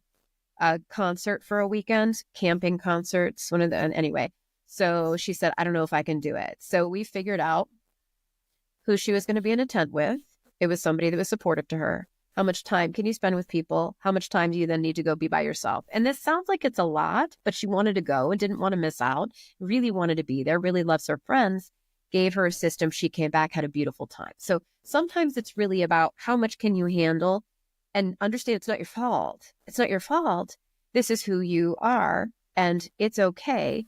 Speaker 2: concert for a weekend, camping concerts, anyway. So she said, I don't know if I can do it. So we figured out who she was going to be in a tent with. It was somebody that was supportive to her. How much time can you spend with people? How much time do you then need to go be by yourself? And this sounds like it's a lot, but she wanted to go and didn't want to miss out, really wanted to be there, really loves her friends, gave her a system. She came back, had a beautiful time. So sometimes it's really about how much can you handle, and understand it's not your fault. It's not your fault. This is who you are, and it's okay.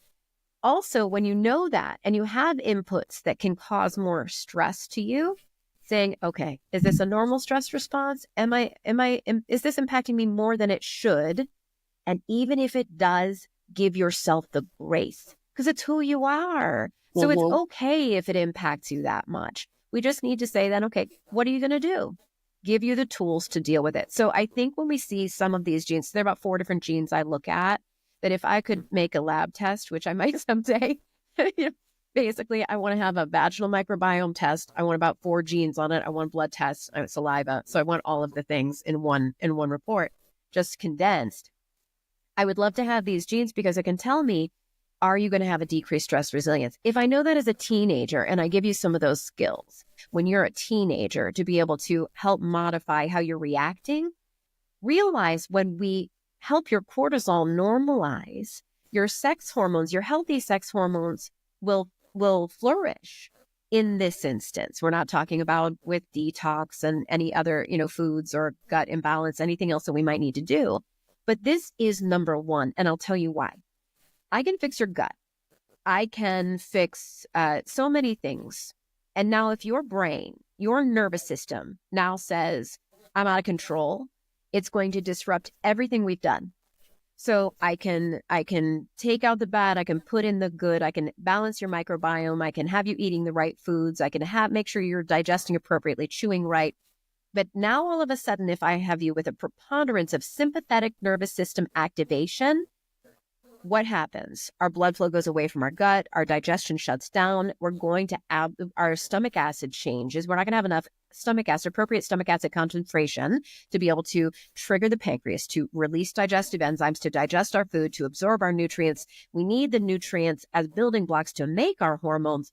Speaker 2: Also, when you know that and you have inputs that can cause more stress to you, saying, okay, is this a normal stress response? Is this impacting me more than it should? And even if it does, give yourself the grace, because it's who you are. So it's okay if it impacts you that much. We just need to say then, okay, what are you going to do? Give you the tools to deal with it. So I think when we see some of these genes, there are about 4 different genes I look at, that if I could make a lab test, which I might someday, basically I want to have a vaginal microbiome test. I want about 4 genes on it. I want blood tests, saliva. So I want all of the things in one report, just condensed. I would love to have these genes because it can tell me, are you going to have a decreased stress resilience? If I know that as a teenager and I give you some of those skills when you're a teenager to be able to help modify how you're reacting, realize when we help your cortisol normalize, your sex hormones, your healthy sex hormones will flourish in this instance. We're not talking about with detox and any other, foods or gut imbalance, anything else that we might need to do. But this is number one, and I'll tell you why. I can fix your gut. I can fix so many things. And now if your brain, your nervous system now says, I'm out of control, it's going to disrupt everything we've done. So I can take out the bad, I can put in the good, I can balance your microbiome, I can have you eating the right foods, I can make sure you're digesting appropriately, chewing right. But now all of a sudden, if I have you with a preponderance of sympathetic nervous system activation, what happens? Our blood flow goes away from our gut. Our digestion shuts down. We're going to our stomach acid changes. We're not going to have enough appropriate stomach acid concentration to be able to trigger the pancreas, to release digestive enzymes, to digest our food, to absorb our nutrients. We need the nutrients as building blocks to make our hormones.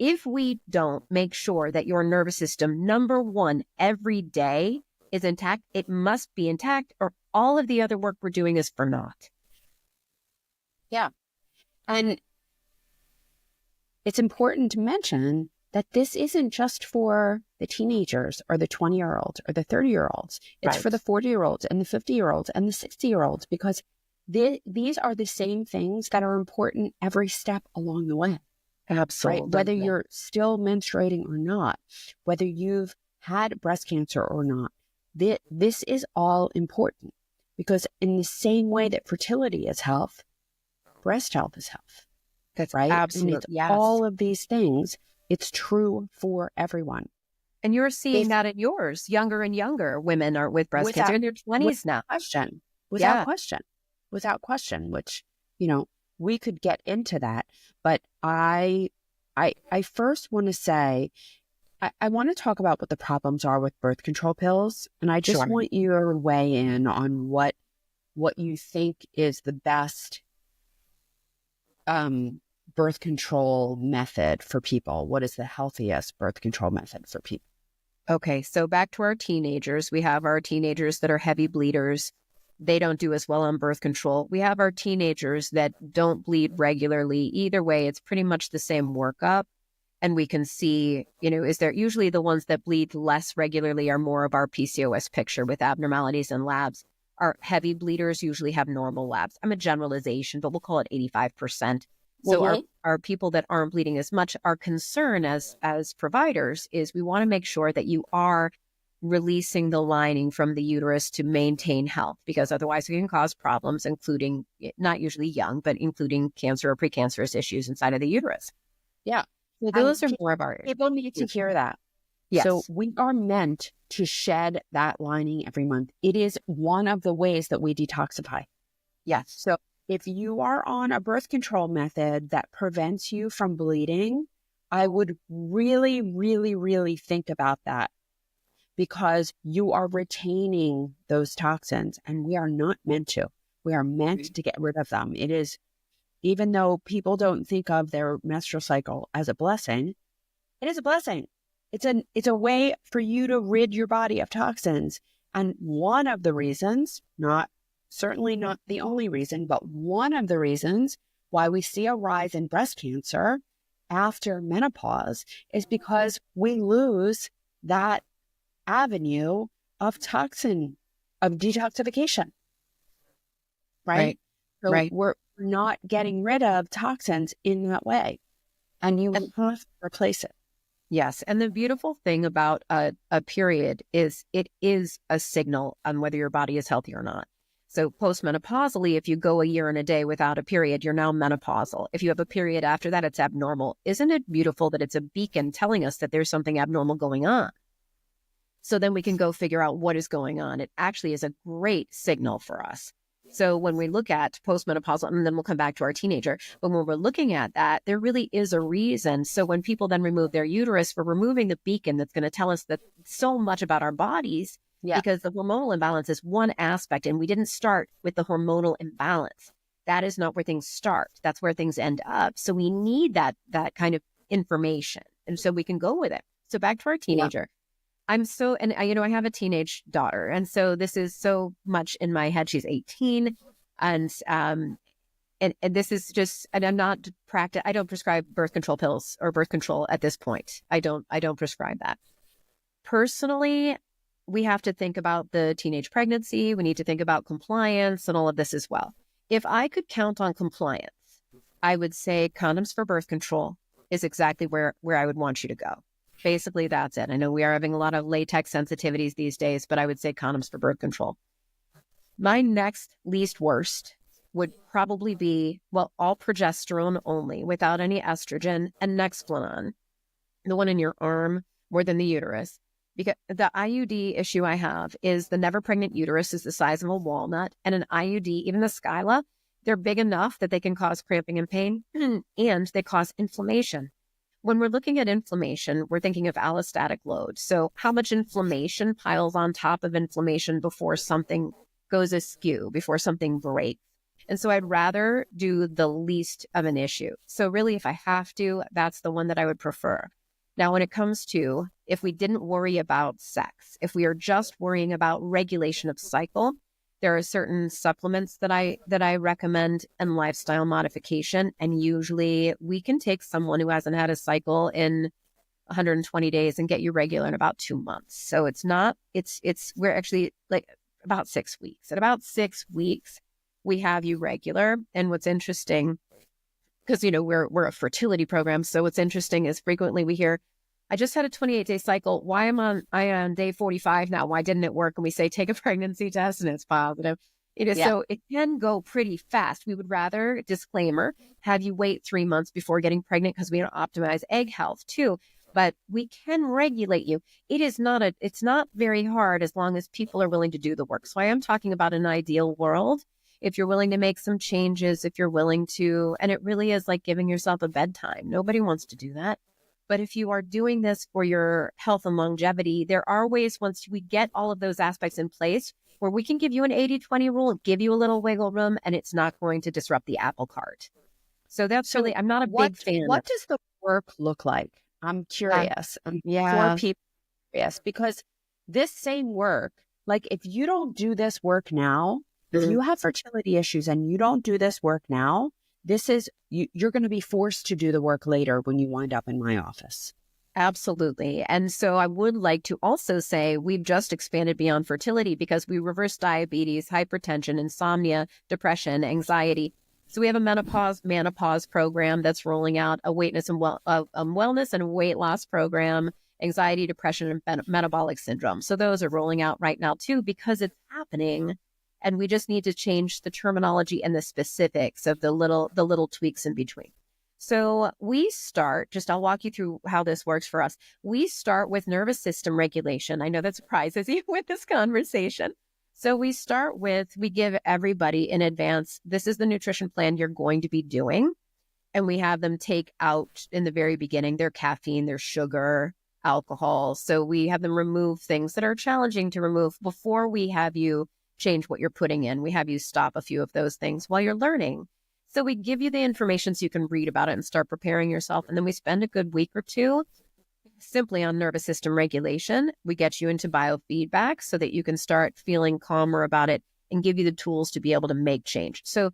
Speaker 2: If we don't make sure that your nervous system, number one, every day is intact, it must be intact, or all of the other work we're doing is for naught.
Speaker 1: Yeah. And it's important to mention that this isn't just for the teenagers or the 20-year-olds or the 30-year-olds. It's for the 40-year-olds and the 50-year-olds and the 60-year-olds, because these are the same things that are important every step along the way.
Speaker 2: Absolutely.
Speaker 1: Right? Whether you're still menstruating or not, whether you've had breast cancer or not, this is all important, because in the same way that fertility is health, breast health is health.
Speaker 2: That's
Speaker 1: right.
Speaker 2: absolutely,
Speaker 1: And it's
Speaker 2: yes.
Speaker 1: all of these things. It's true for everyone.
Speaker 2: And you're seeing that in yours. Younger and younger women are with breast cancer in their 20s now.
Speaker 1: Without question, which, we could get into that. But I first want to say, I want to talk about what the problems are with birth control pills. And I just want your weigh in on what you think is the best birth control method for people. What is the healthiest birth control method for people?
Speaker 2: Okay, so back to our teenagers. We have our teenagers that are heavy bleeders. They don't do as well on birth control. We have our teenagers that don't bleed regularly. Either way, it's pretty much the same workup. And we can see, is there usually the ones that bleed less regularly are more of our PCOS picture with abnormalities in labs. Our heavy bleeders usually have normal labs. I'm a generalization, but we'll call it 85%. So our people that aren't bleeding as much, our concern as providers is we want to make sure that you are releasing the lining from the uterus to maintain health, because otherwise we can cause problems, including, not usually young, but including cancer or precancerous issues inside of the uterus.
Speaker 1: Yeah.
Speaker 2: So those are more of our...
Speaker 1: People need to hear that.
Speaker 2: Yes.
Speaker 1: So we are meant to shed that lining every month. It is one of the ways that we detoxify.
Speaker 2: Yes.
Speaker 1: So if you are on a birth control method that prevents you from bleeding, I would really, really, really think about that, because you are retaining those toxins, and we are not meant to. We are meant to get rid of them. It is, even though people don't think of their menstrual cycle as a blessing, it is a blessing. It's a way for you to rid your body of toxins. And one of the reasons, certainly not the only reason, but one of the reasons why we see a rise in breast cancer after menopause is because we lose that avenue of detoxification. Right? So we're not getting rid of toxins in that way. And you have to replace it.
Speaker 2: Yes. And the beautiful thing about a period is it is a signal on whether your body is healthy or not. So postmenopausally, if you go a year and a day without a period, you're now menopausal. If you have a period after that, it's abnormal. Isn't it beautiful that it's a beacon telling us that there's something abnormal going on? So then we can go figure out what is going on. It actually is a great signal for us. So when we look at postmenopausal, and then we'll come back to our teenager, but when we're looking at that, there really is a reason. So when people then remove their uterus, we're removing the beacon that's going to tell us that so much about our bodies, because the hormonal imbalance is one aspect, and we didn't start with the hormonal imbalance. That is not where things start. That's where things end up. So we need that kind of information, and so we can go with it. So back to our teenager. I have a teenage daughter, and so this is so much in my head. She's 18, and this is just, and I don't prescribe birth control pills or birth control at this point. I don't prescribe that. Personally, we have to think about the teenage pregnancy. We need to think about compliance and all of this as well. If I could count on compliance, I would say condoms for birth control is exactly where I would want you to go. Basically, that's it. I know we are having a lot of latex sensitivities these days, but I would say condoms for birth control. My next least worst would probably be, all progesterone only without any estrogen, and Nexplanon, the one in your arm more than the uterus. Because the IUD issue I have is the never pregnant uterus is the size of a walnut, and an IUD, even the Skyla, they're big enough that they can cause cramping and pain, and they cause inflammation. When we're looking at inflammation, we're thinking of allostatic load. So how much inflammation piles on top of inflammation before something goes askew, before something breaks. And so I'd rather do the least of an issue. So really, if I have to, that's the one that I would prefer. Now, when it comes to, if we didn't worry about sex, if we are just worrying about regulation of cycle, there are certain supplements that I recommend and lifestyle modification. And usually we can take someone who hasn't had a cycle in, 120 days and get you regular in about 2 months. So we're actually like about 6 weeks. At about 6 weeks, we have you regular. And what's interesting, because, we're a fertility program. So what's interesting is frequently we hear, I just had a 28-day cycle. Why am I on day 45 now? Why didn't it work? And we say, take a pregnancy test and it's positive. So it can go pretty fast. We would rather, disclaimer, have you wait 3 months before getting pregnant because we don't optimize egg health too. But we can regulate you. It's not very hard as long as people are willing to do the work. So I am talking about an ideal world. If you're willing to make some changes, if you're willing to, and it really is like giving yourself a bedtime. Nobody wants to do that. But if you are doing this for your health and longevity, there are ways once we get all of those aspects in place where we can give you an 80-20 rule, give you a little wiggle room, and it's not going to disrupt the apple cart. So that's really, I'm not a big fan.
Speaker 1: What does the work look like? I'm curious. For people curious, because this same work, like if you don't do this work now, if you have fertility issues and you don't do this work now, you're going to be forced to do the work later when you wind up in my office.
Speaker 2: Absolutely. And so I would like to also say we've just expanded beyond fertility because we reverse diabetes, hypertension, insomnia, depression, anxiety. So we have a menopause program that's rolling out, a wellness and weight loss program, anxiety, depression, and metabolic syndrome. So those are rolling out right now too because it's happening. And we just need to change the terminology and the specifics of the little tweaks in between. So I'll walk you through how this works for us. We start with nervous system regulation. I know that surprises you with this conversation. So we give everybody in advance, this is the nutrition plan you're going to be doing. And we have them take out in the very beginning their caffeine, their sugar, alcohol. So we have them remove things that are challenging to remove before we have you change what you're putting in. We have you stop a few of those things while you're learning. So we give you the information so you can read about it and start preparing yourself. And then we spend a good week or two simply on nervous system regulation. We get you into biofeedback so that you can start feeling calmer about it and give you the tools to be able to make change. So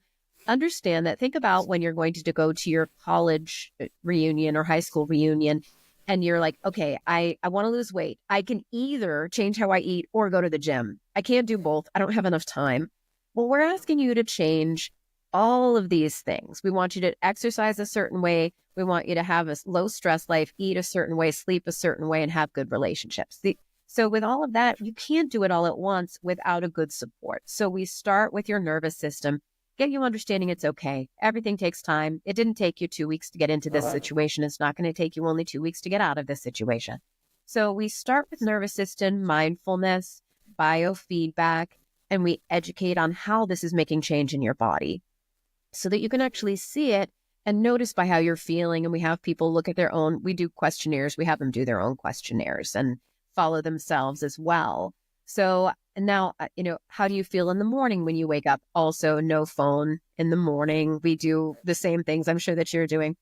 Speaker 2: understand that. Think about when you're going to go to your college reunion or high school reunion and you're like, okay, I want to lose weight. I can either change how I eat or go to the gym. I can't do both. I don't have enough time. Well, we're asking you to change all of these things. We want you to exercise a certain way. We want you to have a low stress life, eat a certain way, sleep a certain way, and have good relationships. So with all of that, you can't do it all at once without a good support. So we start with your nervous system, get you understanding it's okay. Everything takes time. It didn't take you 2 weeks to get into this situation. It's not going to take you only 2 weeks to get out of this situation. So we start with nervous system, mindfulness, biofeedback, and we educate on how this is making change in your body so that you can actually see it and notice by how you're feeling. And we have people look at we do questionnaires. We have them do their own questionnaires and follow themselves as well. So now, how do you feel in the morning when you wake up? Also, no phone in the morning. We do the same things I'm sure that you're doing.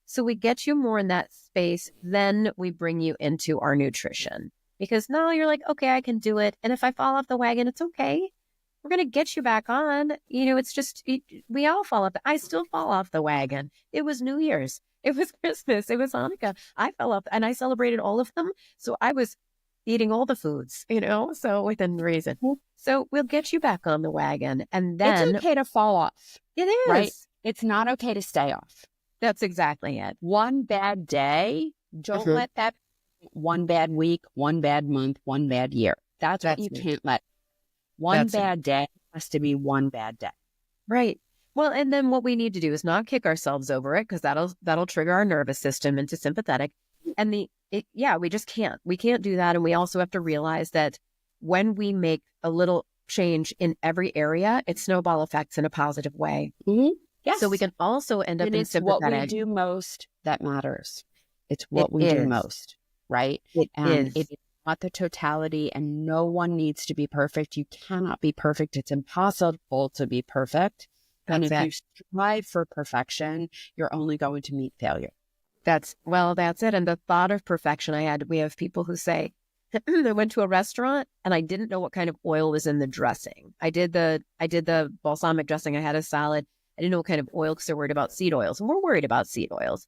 Speaker 2: So we get you more in that space. Then we bring you into our nutrition because now you're like, okay, I can do it. And if I fall off the wagon, it's okay. We're going to get you back on. It's just, we all fall off. I still fall off the wagon. It was New Year's. It was Christmas. It was Hanukkah. I fell off and I celebrated all of them. So I was eating all the foods, so within reason. So we'll get you back on the wagon. And then
Speaker 1: it's okay to fall off.
Speaker 2: It is.
Speaker 1: Right? It's not okay to stay off.
Speaker 2: That's exactly it.
Speaker 1: One bad day, don't let that one bad week, one bad month, one bad year. That's what you can't let. One bad day has to be one bad day.
Speaker 2: Right. Well, and then what we need to do is not kick ourselves over it because that'll trigger our nervous system into sympathetic. And we just can't. We can't do that. And we also have to realize that when we make a little change in every area, it snowball effects in a positive way.
Speaker 1: Mm-hmm. Yes.
Speaker 2: So we can also end up in sympathetic.
Speaker 1: What we do most that matters. It's what we do most, right?
Speaker 2: It is
Speaker 1: not the totality, and no one needs to be perfect. You cannot be perfect. It's impossible to be perfect. And if you strive for perfection, you're only going to meet failure.
Speaker 2: That's it. And the thought of perfection, we have people who say, I went to a restaurant and I didn't know what kind of oil was in the dressing. I did the balsamic dressing. I had a salad. I didn't know what kind of oil because they're worried about seed oils. And we're worried about seed oils.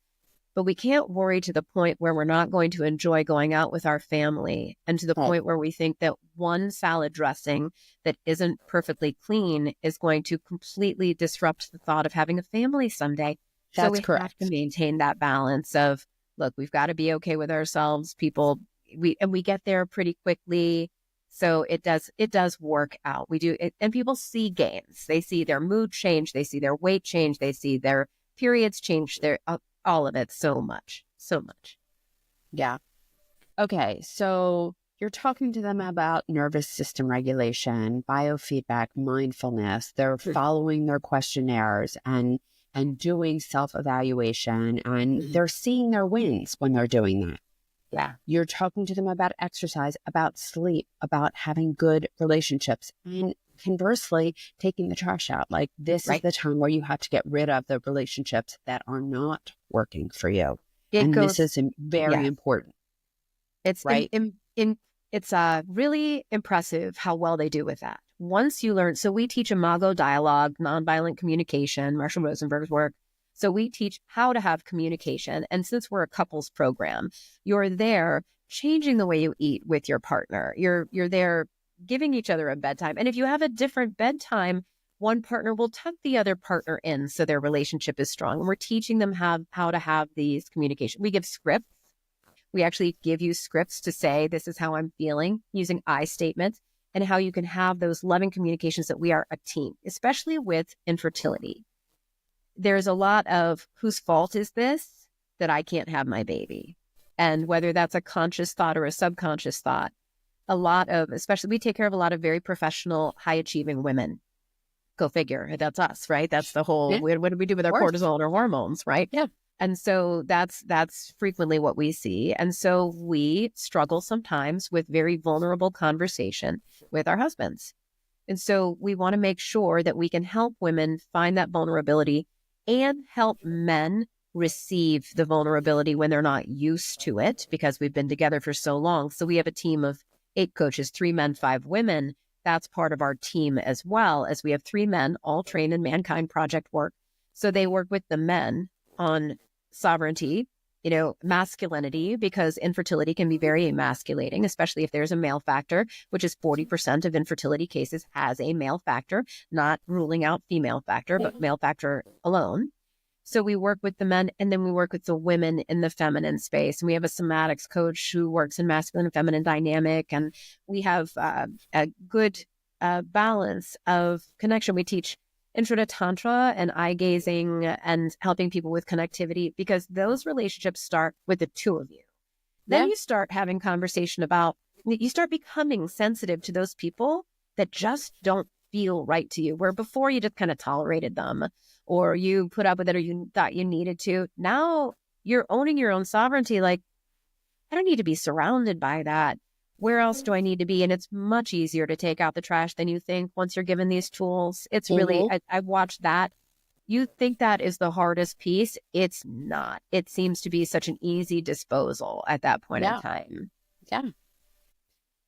Speaker 2: but we can't worry to the point where we're not going to enjoy going out with our family, and to the
Speaker 1: Right.
Speaker 2: point where we think that one salad dressing that isn't perfectly clean is going to completely disrupt the thought of having a family someday. So
Speaker 1: That's
Speaker 2: we have
Speaker 1: correct.
Speaker 2: to maintain that balance of, look, we've got to be okay with ourselves. We get there pretty quickly. So it does work out. We do it, and people see gains. They see their mood change. They see their weight change. They see their periods change. Their all of it. So much.
Speaker 1: Yeah. Okay. So you're talking to them about nervous system regulation, biofeedback, mindfulness. They're following their questionnaires and doing self-evaluation, and they're seeing their wins when they're doing that.
Speaker 2: Yeah.
Speaker 1: You're talking to them about exercise, about sleep, about having good relationships, and conversely, taking the trash out. Like, this is
Speaker 2: Right.
Speaker 1: the time where you have to get rid of the relationships that are not working for you.
Speaker 2: It
Speaker 1: And
Speaker 2: goes.
Speaker 1: this is very
Speaker 2: Yeah.
Speaker 1: important,
Speaker 2: It's
Speaker 1: right?
Speaker 2: it's really impressive how well they do with that. Once you learn, so we teach imago dialogue, nonviolent communication, Marshall Rosenberg's work. So we teach how to have communication. And since we're a couples program, you're there changing the way you eat with your partner. You're there giving each other a bedtime. And if you have a different bedtime, one partner will tuck the other partner in so their relationship is strong. And we're teaching them how to have these communication. We give scripts. We actually give you scripts to say, this is how I'm feeling, using I statements, and how you can have those loving communications that we are a team, especially with infertility. There's a lot of, whose fault is this that I can't have my baby? And whether that's a conscious thought or a subconscious thought, a lot of, especially we take care of a lot of very professional, high achieving women. Go figure. That's us, right? That's the whole,
Speaker 1: Yeah.
Speaker 2: what do we do with our
Speaker 1: Of course.
Speaker 2: cortisol and our hormones, right?
Speaker 1: Yeah.
Speaker 2: And so that's frequently what we see. And so we struggle sometimes with very vulnerable conversation with our husbands. And so we want to make sure that we can help women find that vulnerability and help men receive the vulnerability when they're not used to it, because we've been together for so long. So we have a team of 8 coaches, 3 men, 5 women. That's part of our team, as well as we have 3 men, all trained in Mankind Project work. So they work with the men on sovereignty, masculinity, because infertility can be very emasculating, especially if there's a male factor, which is 40% of infertility cases has a male factor, not ruling out female factor, but male factor alone. So we work with the men, and then we work with the women in the feminine space. And we have a somatics coach who works in masculine and feminine dynamic. And we have a good balance of connection. We teach intro to Tantra and eye gazing and helping people with connectivity, because those relationships start with the 2 of you. Then
Speaker 1: Yeah.
Speaker 2: you start having conversation about, you start becoming sensitive to those people that just don't feel right to you, where before you just kind of tolerated them or you put up with it or you thought you needed to. Now you're owning your own sovereignty. Like, I don't need to be surrounded by that. Where else do I need to be? And it's much easier to take out the trash than you think once you're given these tools. It's really, I've watched that. You think that is the hardest piece. It's not. It seems to be such an easy disposal at that point in time.
Speaker 1: Yeah.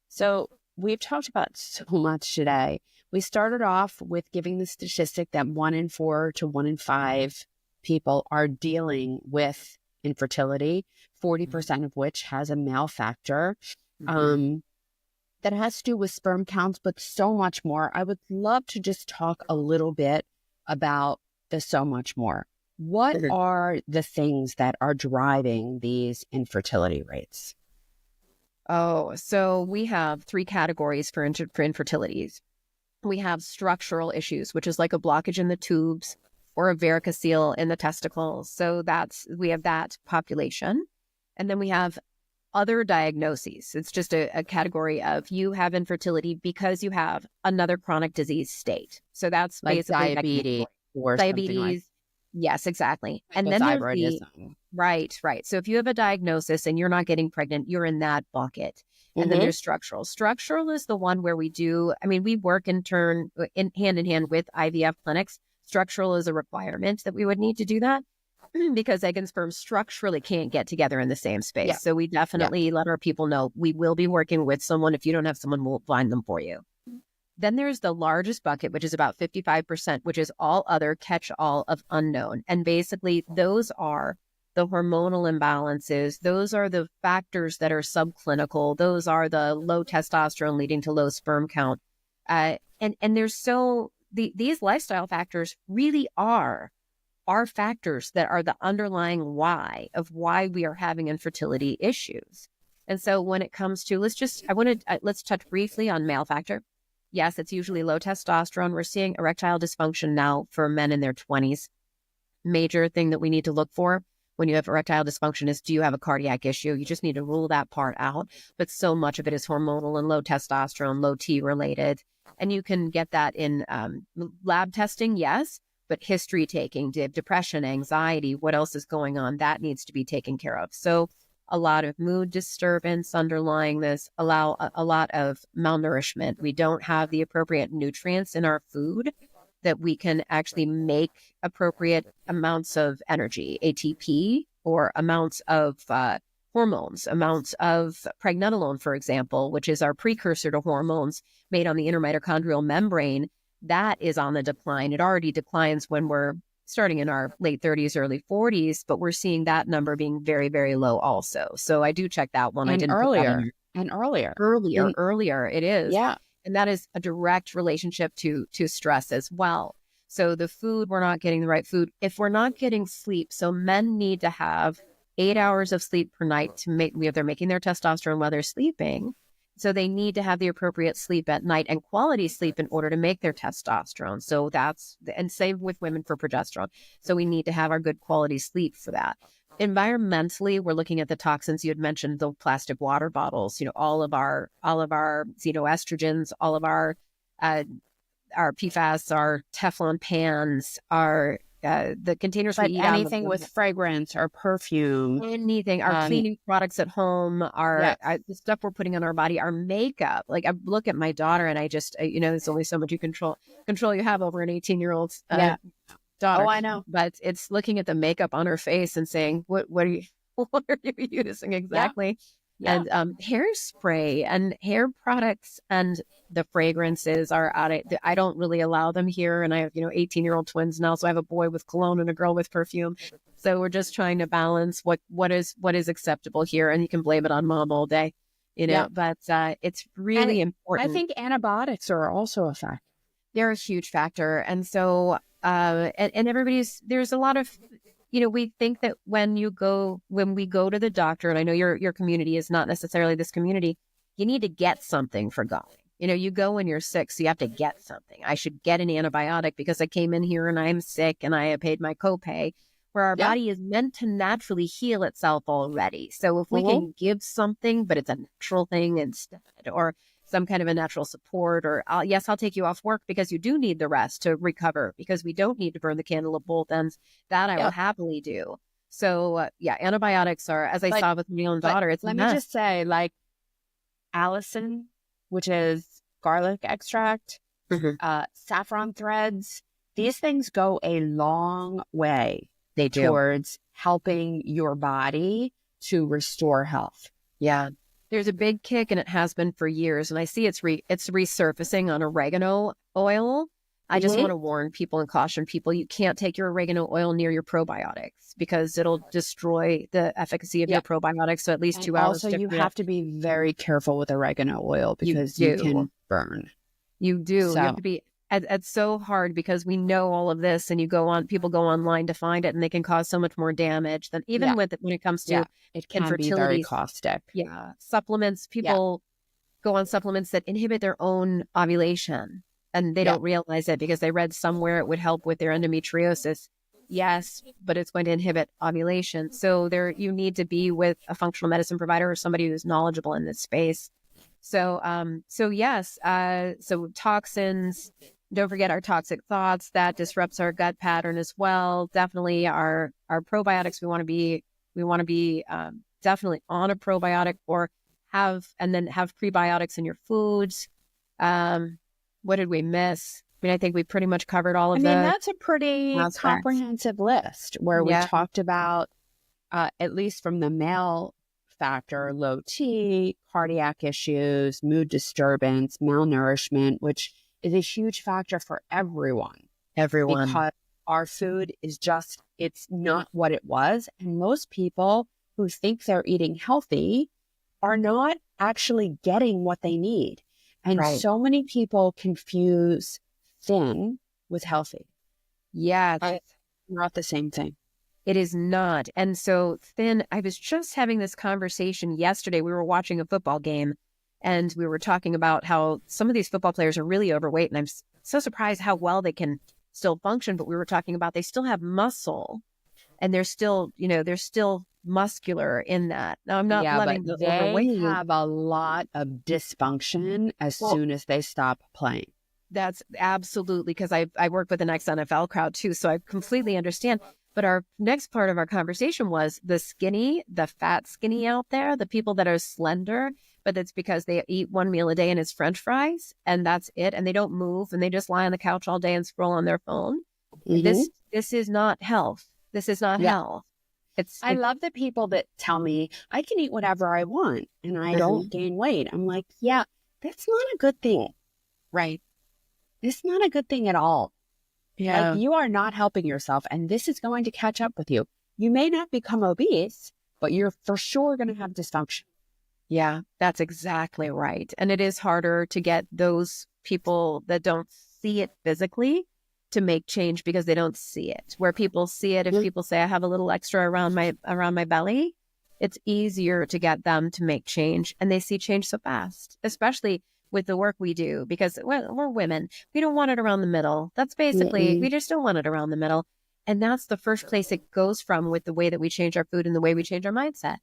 Speaker 1: So we've talked about so much today. We started off with giving the statistic that 1 in 4 to 1 in 5 people are dealing with infertility, 40% of which has a male factor. That has to do with sperm counts, but so much more. I would love to just talk a little bit about the so much more. What are the things that are driving these infertility rates?
Speaker 2: Oh, so we have 3 categories for infertilities. We have structural issues, which is like a blockage in the tubes or a varicocele in the testicles. So we have that population. And then we have other diagnoses. It's just a category of, you have infertility because you have another chronic disease state. So that's
Speaker 1: Like
Speaker 2: basically
Speaker 1: diabetes or
Speaker 2: diabetes.
Speaker 1: something like
Speaker 2: Yes, exactly. And then there's
Speaker 1: hypothyroidism.
Speaker 2: right. So if you have a diagnosis and you're not getting pregnant, you're in that bucket. And then there's structural. Structural is the one where we work hand in hand with IVF clinics. Structural is a requirement that we would need to do that because egg and sperm structurally can't get together in the same space.
Speaker 1: Yeah.
Speaker 2: So we definitely let our people know we will be working with someone. If you don't have someone, we'll find them for you. Then there's the largest bucket, which is about 55%, which is all other catch-all of unknown. And basically those are the hormonal imbalances, those are the factors that are subclinical. Those are the low testosterone leading to low sperm count. And there's these lifestyle factors really are factors that are the underlying why of why we are having infertility issues. And so when it comes to, let's touch briefly on male factor. Yes, it's usually low testosterone. We're seeing erectile dysfunction now for men in their 20s. Major thing that we need to look for when you have erectile dysfunction is, do you have a cardiac issue? You just need to rule that part out. But so much of it is hormonal and low testosterone, low T related. And you can get that in lab testing, yes, but history taking, depression, anxiety, what else is going on, that needs to be taken care of. So a lot of mood disturbance underlying this, a lot of malnourishment. We don't have the appropriate nutrients in our food that we can actually make appropriate amounts of energy, ATP, or amounts of hormones, amounts of pregnenolone, for example, which is our precursor to hormones made on the intermitochondrial membrane. That is on the decline. It already declines when we're starting in our late 30s, early 40s, but we're seeing that number being very, very low also. So I do check that one.
Speaker 1: And
Speaker 2: I didn't
Speaker 1: earlier.
Speaker 2: Earlier it is.
Speaker 1: Yeah.
Speaker 2: And that is a direct relationship to stress as well. So the food, we're not getting the right food. If we're not getting sleep, so men need to have 8 hours of sleep per night to make, they're making their testosterone while they're sleeping. So they need to have the appropriate sleep at night and quality sleep in order to make their testosterone. So and same with women for progesterone. So we need to have our good quality sleep for that. Environmentally, we're looking at the toxins. You had mentioned the plastic water bottles, all of our xenoestrogens, all of our PFAS, our Teflon pans, the containers we eat
Speaker 1: anything with fragrance or perfume,
Speaker 2: anything, our cleaning products at home, the stuff we're putting on our body, our makeup. Like, I look at my daughter and I just, there's only so much control you have over an 18-year-old daughter.
Speaker 1: Oh, I know.
Speaker 2: But it's looking at the makeup on her face and saying, what are you using exactly? Yeah. And hairspray and hair products and the fragrances are out of, I don't really allow them here. And I have, 18-year-old twins now. So I have a boy with cologne and a girl with perfume. So we're just trying to balance what is acceptable here. And you can blame it on mom all day, but it's really important.
Speaker 1: I think antibiotics are also a factor.
Speaker 2: They're a huge factor. And so, and there's a lot of, we think that when we go to the doctor, and I know your community is not necessarily this community, you need to get something for going. You go when you're sick, so you have to get something. I should get an antibiotic because I came in here and I'm sick and I have paid my copay, where our body is meant to naturally heal itself already. So if we can give something, but it's a natural thing instead, or some kind of a natural support, or I'll take you off work because you do need the rest to recover, because we don't need to burn the candle at both ends. That I will happily do. So antibiotics are, as I saw with my own daughter, it's
Speaker 1: let me just say, like Allison, which is garlic extract, saffron threads, these things go a long way towards helping your body to restore health.
Speaker 2: Yeah. There's a big kick, and it has been for years. And I see it's resurfacing on oregano oil. I just want to warn people and caution people, you can't take your oregano oil near your probiotics because it'll destroy the efficacy of your probiotics. So at least 2 hours.
Speaker 1: Also, you have to be very careful with oregano oil because you can burn.
Speaker 2: You do. So. You have to be. It's so hard because we know all of this, and people go online to find it, and they can cause so much more damage than even when it comes to
Speaker 1: it can be very caustic.
Speaker 2: Yeah, supplements. People go on supplements that inhibit their own ovulation, and they don't realize it because they read somewhere it would help with their endometriosis. Yes, but it's going to inhibit ovulation. So you need to be with a functional medicine provider or somebody who's knowledgeable in this space. So toxins. Don't forget our toxic thoughts. That disrupts our gut pattern as well. Definitely our probiotics. We want to be definitely on a probiotic, or have prebiotics in your foods. What did we miss? I mean, I think we pretty much covered all of
Speaker 1: that's a pretty comprehensive list where we talked about, at least from the male factor, low T, cardiac issues, mood disturbance, malnourishment, which is a huge factor for everyone. Because our food is just, it's not what it was. And most people who think they're eating healthy are not actually getting what they need. And
Speaker 2: Right.
Speaker 1: so many people confuse thin with healthy.
Speaker 2: Yeah,
Speaker 1: It's not the same thing.
Speaker 2: it is not. And so thin, I was just having this conversation yesterday. We were watching a football game and we were talking about how some of these football players are really overweight. And I'm so surprised how well they can still function. But we were talking about they still have muscle and they're still, they're still muscular in that. Now, I'm not
Speaker 1: Yeah, but
Speaker 2: letting the
Speaker 1: they
Speaker 2: overweight.
Speaker 1: have a lot of dysfunction as soon as they stop playing.
Speaker 2: That's absolutely, because I work with an ex-NFL crowd too, so I completely understand. But our next part of our conversation was the fat skinny out there, the people that are slender, but it's because they eat one meal a day and it's French fries and that's it. And they don't move and they just lie on the couch all day and scroll on their phone. This is not health. This is not
Speaker 1: Yeah.
Speaker 2: health.
Speaker 1: I love the people that tell me I can eat whatever I want and I don't gain weight. I'm like, yeah, that's not a good thing.
Speaker 2: Right.
Speaker 1: It's not a good thing at all.
Speaker 2: Yeah.
Speaker 1: Like, you are not helping yourself, and this is going to catch up with you. You may not become obese, but you're for sure going to have dysfunction.
Speaker 2: Yeah, that's exactly right. And it is harder to get those people that don't see it physically to make change because they don't see it. Where people see it, if people say I have a little extra around my belly, it's easier to get them to make change, and they see change so fast, especially with the work we do, because we're women. We don't want it around the middle. That's basically, we just don't want it around the middle. And that's the first place it goes from with the way that we change our food and the way we change our mindset.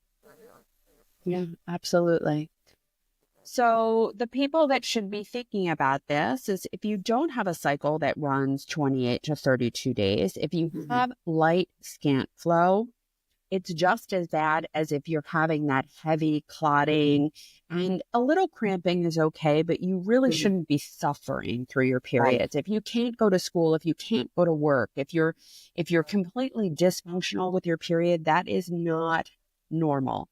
Speaker 1: Yeah, absolutely. So the people that should be thinking about this is if you don't have a cycle that runs 28 to 32 days, if you have light scant flow, it's just as bad as if you're having that heavy clotting, and a little cramping is okay, but you really shouldn't be suffering through your periods. If you can't go to school, if you can't go to work, if you're completely dysfunctional with your period, that is not normal.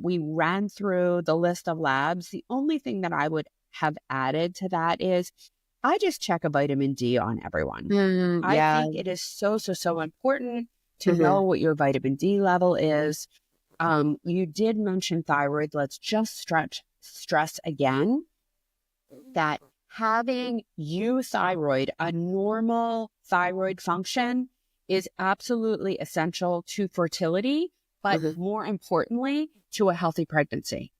Speaker 1: We ran through the list of labs. The only thing that I would have added to that is I just check a vitamin D on everyone. I think it is so important to know what your vitamin D level is. You did mention thyroid. Let's just stress again that having euthyroid, a normal thyroid function, is absolutely essential to fertility, but more importantly, to a healthy pregnancy.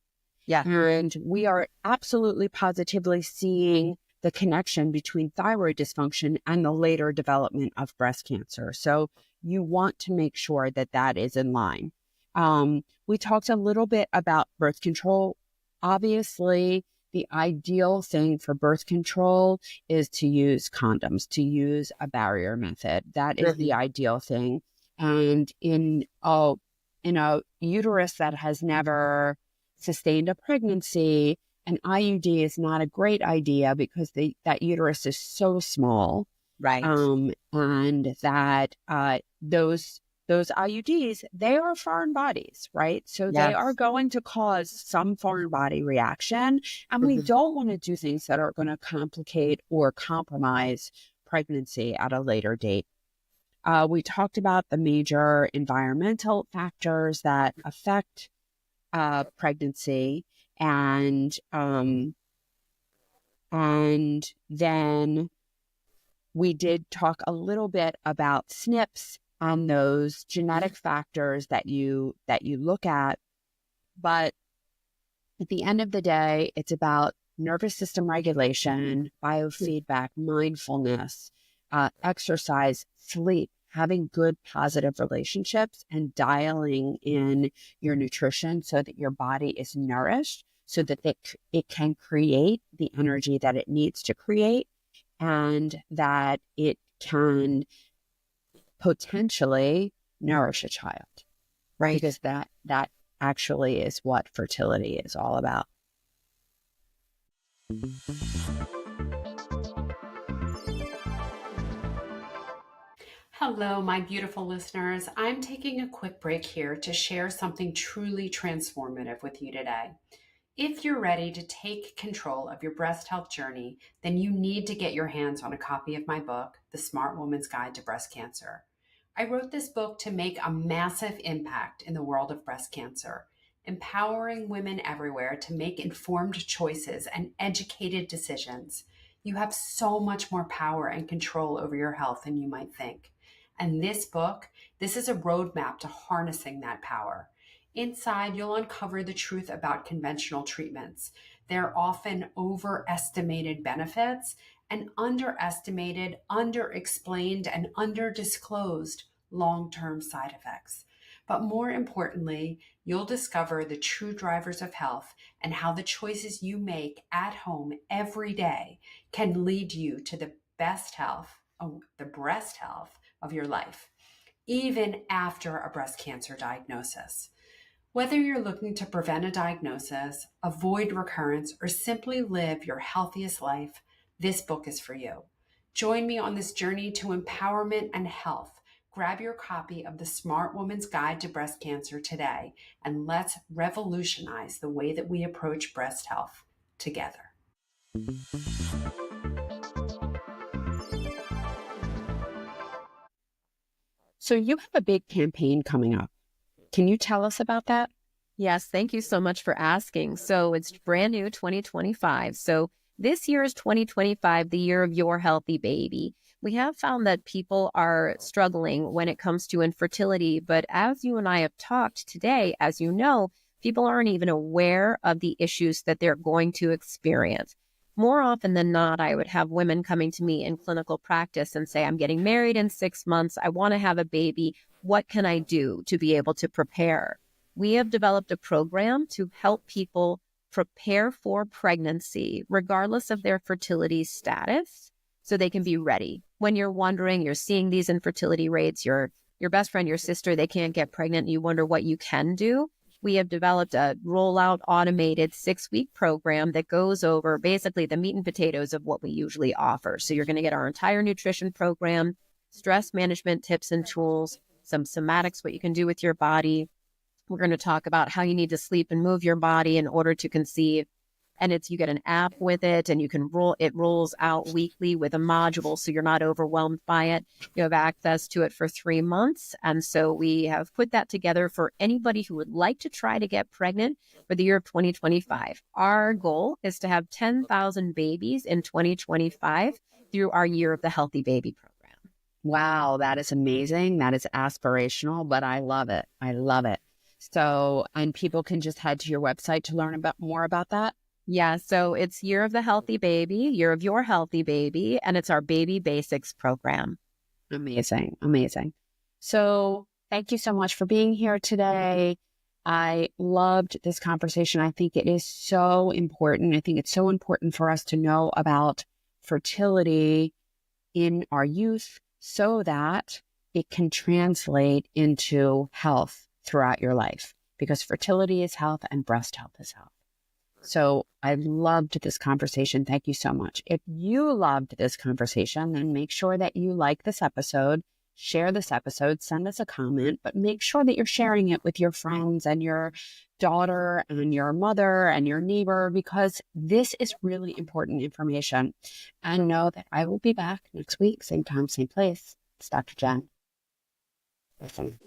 Speaker 2: Yeah.
Speaker 1: And we are absolutely positively seeing the connection between thyroid dysfunction and the later development of breast cancer. So you want to make sure that that is in line. We talked a little bit about birth control. Obviously, the ideal thing for birth control is to use condoms, to use a barrier method. That is the ideal thing. And in a uterus that has never sustained a pregnancy, an IUD is not a great idea because that uterus is so small.
Speaker 2: Right.
Speaker 1: And that those IUDs, they are foreign bodies, right? So they are going to cause some foreign body reaction. And we don't want to do things that are going to complicate or compromise pregnancy at a later date. We talked about the major environmental factors that affect pregnancy, and then we did talk a little bit about SNPs and those genetic factors that you look at. But at the end of the day, it's about nervous system regulation, biofeedback, mindfulness, exercise, sleep, having good positive relationships, and dialing in your nutrition so that your body is nourished, so that it can create the energy that it needs to create, and that it can potentially nourish a child. Right. Because that actually is what fertility is all about.
Speaker 3: Hello, my beautiful listeners. I'm taking a quick break here to share something truly transformative with you today. If you're ready to take control of your breast health journey, then you need to get your hands on a copy of my book, The Smart Woman's Guide to Breast Cancer. I wrote this book to make a massive impact in the world of breast cancer, empowering women everywhere to make informed choices and educated decisions. You have so much more power and control over your health than you might think. And this book, this is a roadmap to harnessing that power. Inside, you'll uncover the truth about conventional treatments, their often overestimated benefits, and underestimated, underexplained, and underdisclosed long-term side effects. But more importantly, you'll discover the true drivers of health and how the choices you make at home every day can lead you to the best health, the breast health of your life, even after a breast cancer diagnosis. Whether you're looking to prevent a diagnosis, avoid recurrence, or simply live your healthiest life, this book is for you. Join me on this journey to empowerment and health. Grab your copy of The Smart Woman's Guide to Breast Cancer today, and let's revolutionize the way that we approach breast health together.
Speaker 1: So you have a big campaign coming up. Can you tell us about that?
Speaker 2: Yes, thank you so much for asking. So it's brand new 2025. So this year is 2025, the year of your healthy baby. We have found that people are struggling when it comes to infertility, but as you and I have talked today, as you know, people aren't even aware of the issues that they're going to experience. More often than not, I would have women coming to me in clinical practice and say, I'm getting married in 6 months. I want to have a baby. What can I do to be able to prepare? We have developed a program to help people prepare for pregnancy, regardless of their fertility status, so they can be ready. When you're wondering, you're seeing these infertility rates, your best friend, your sister, they can't get pregnant, and you wonder what you can do. We have developed a rollout automated 6-week program that goes over basically the meat and potatoes of what we usually offer. So you're going to get our entire nutrition program, stress management tips and tools, some somatics, what you can do with your body. We're going to talk about how you need to sleep and move your body in order to conceive. And you get an app with it, and it rolls out weekly with a module, so you're not overwhelmed by it. You have access to it for 3 months. And so we have put that together for anybody who would like to try to get pregnant for the year of 2025. Our goal is to have 10,000 babies in 2025 through our Year of the Healthy Baby program.
Speaker 1: Wow, that is amazing. That is aspirational, but I love it. I love it. So, and people can just head to your website to learn more about that?
Speaker 2: Yeah, so it's Year of the Healthy Baby, Year of Your Healthy Baby, and it's our Baby Basics program.
Speaker 1: Amazing, amazing. So thank you so much for being here today. I loved this conversation. I think it is so important. I think it's so important for us to know about fertility in our youth so that it can translate into health throughout your life, because fertility is health and breast health is health. So I loved this conversation. Thank you so much. If you loved this conversation, then make sure that you like this episode, share this episode, send us a comment, but make sure that you're sharing it with your friends and your daughter and your mother and your neighbor, because this is really important information. And know that I will be back next week, same time, same place. It's Dr. Jen. Awesome.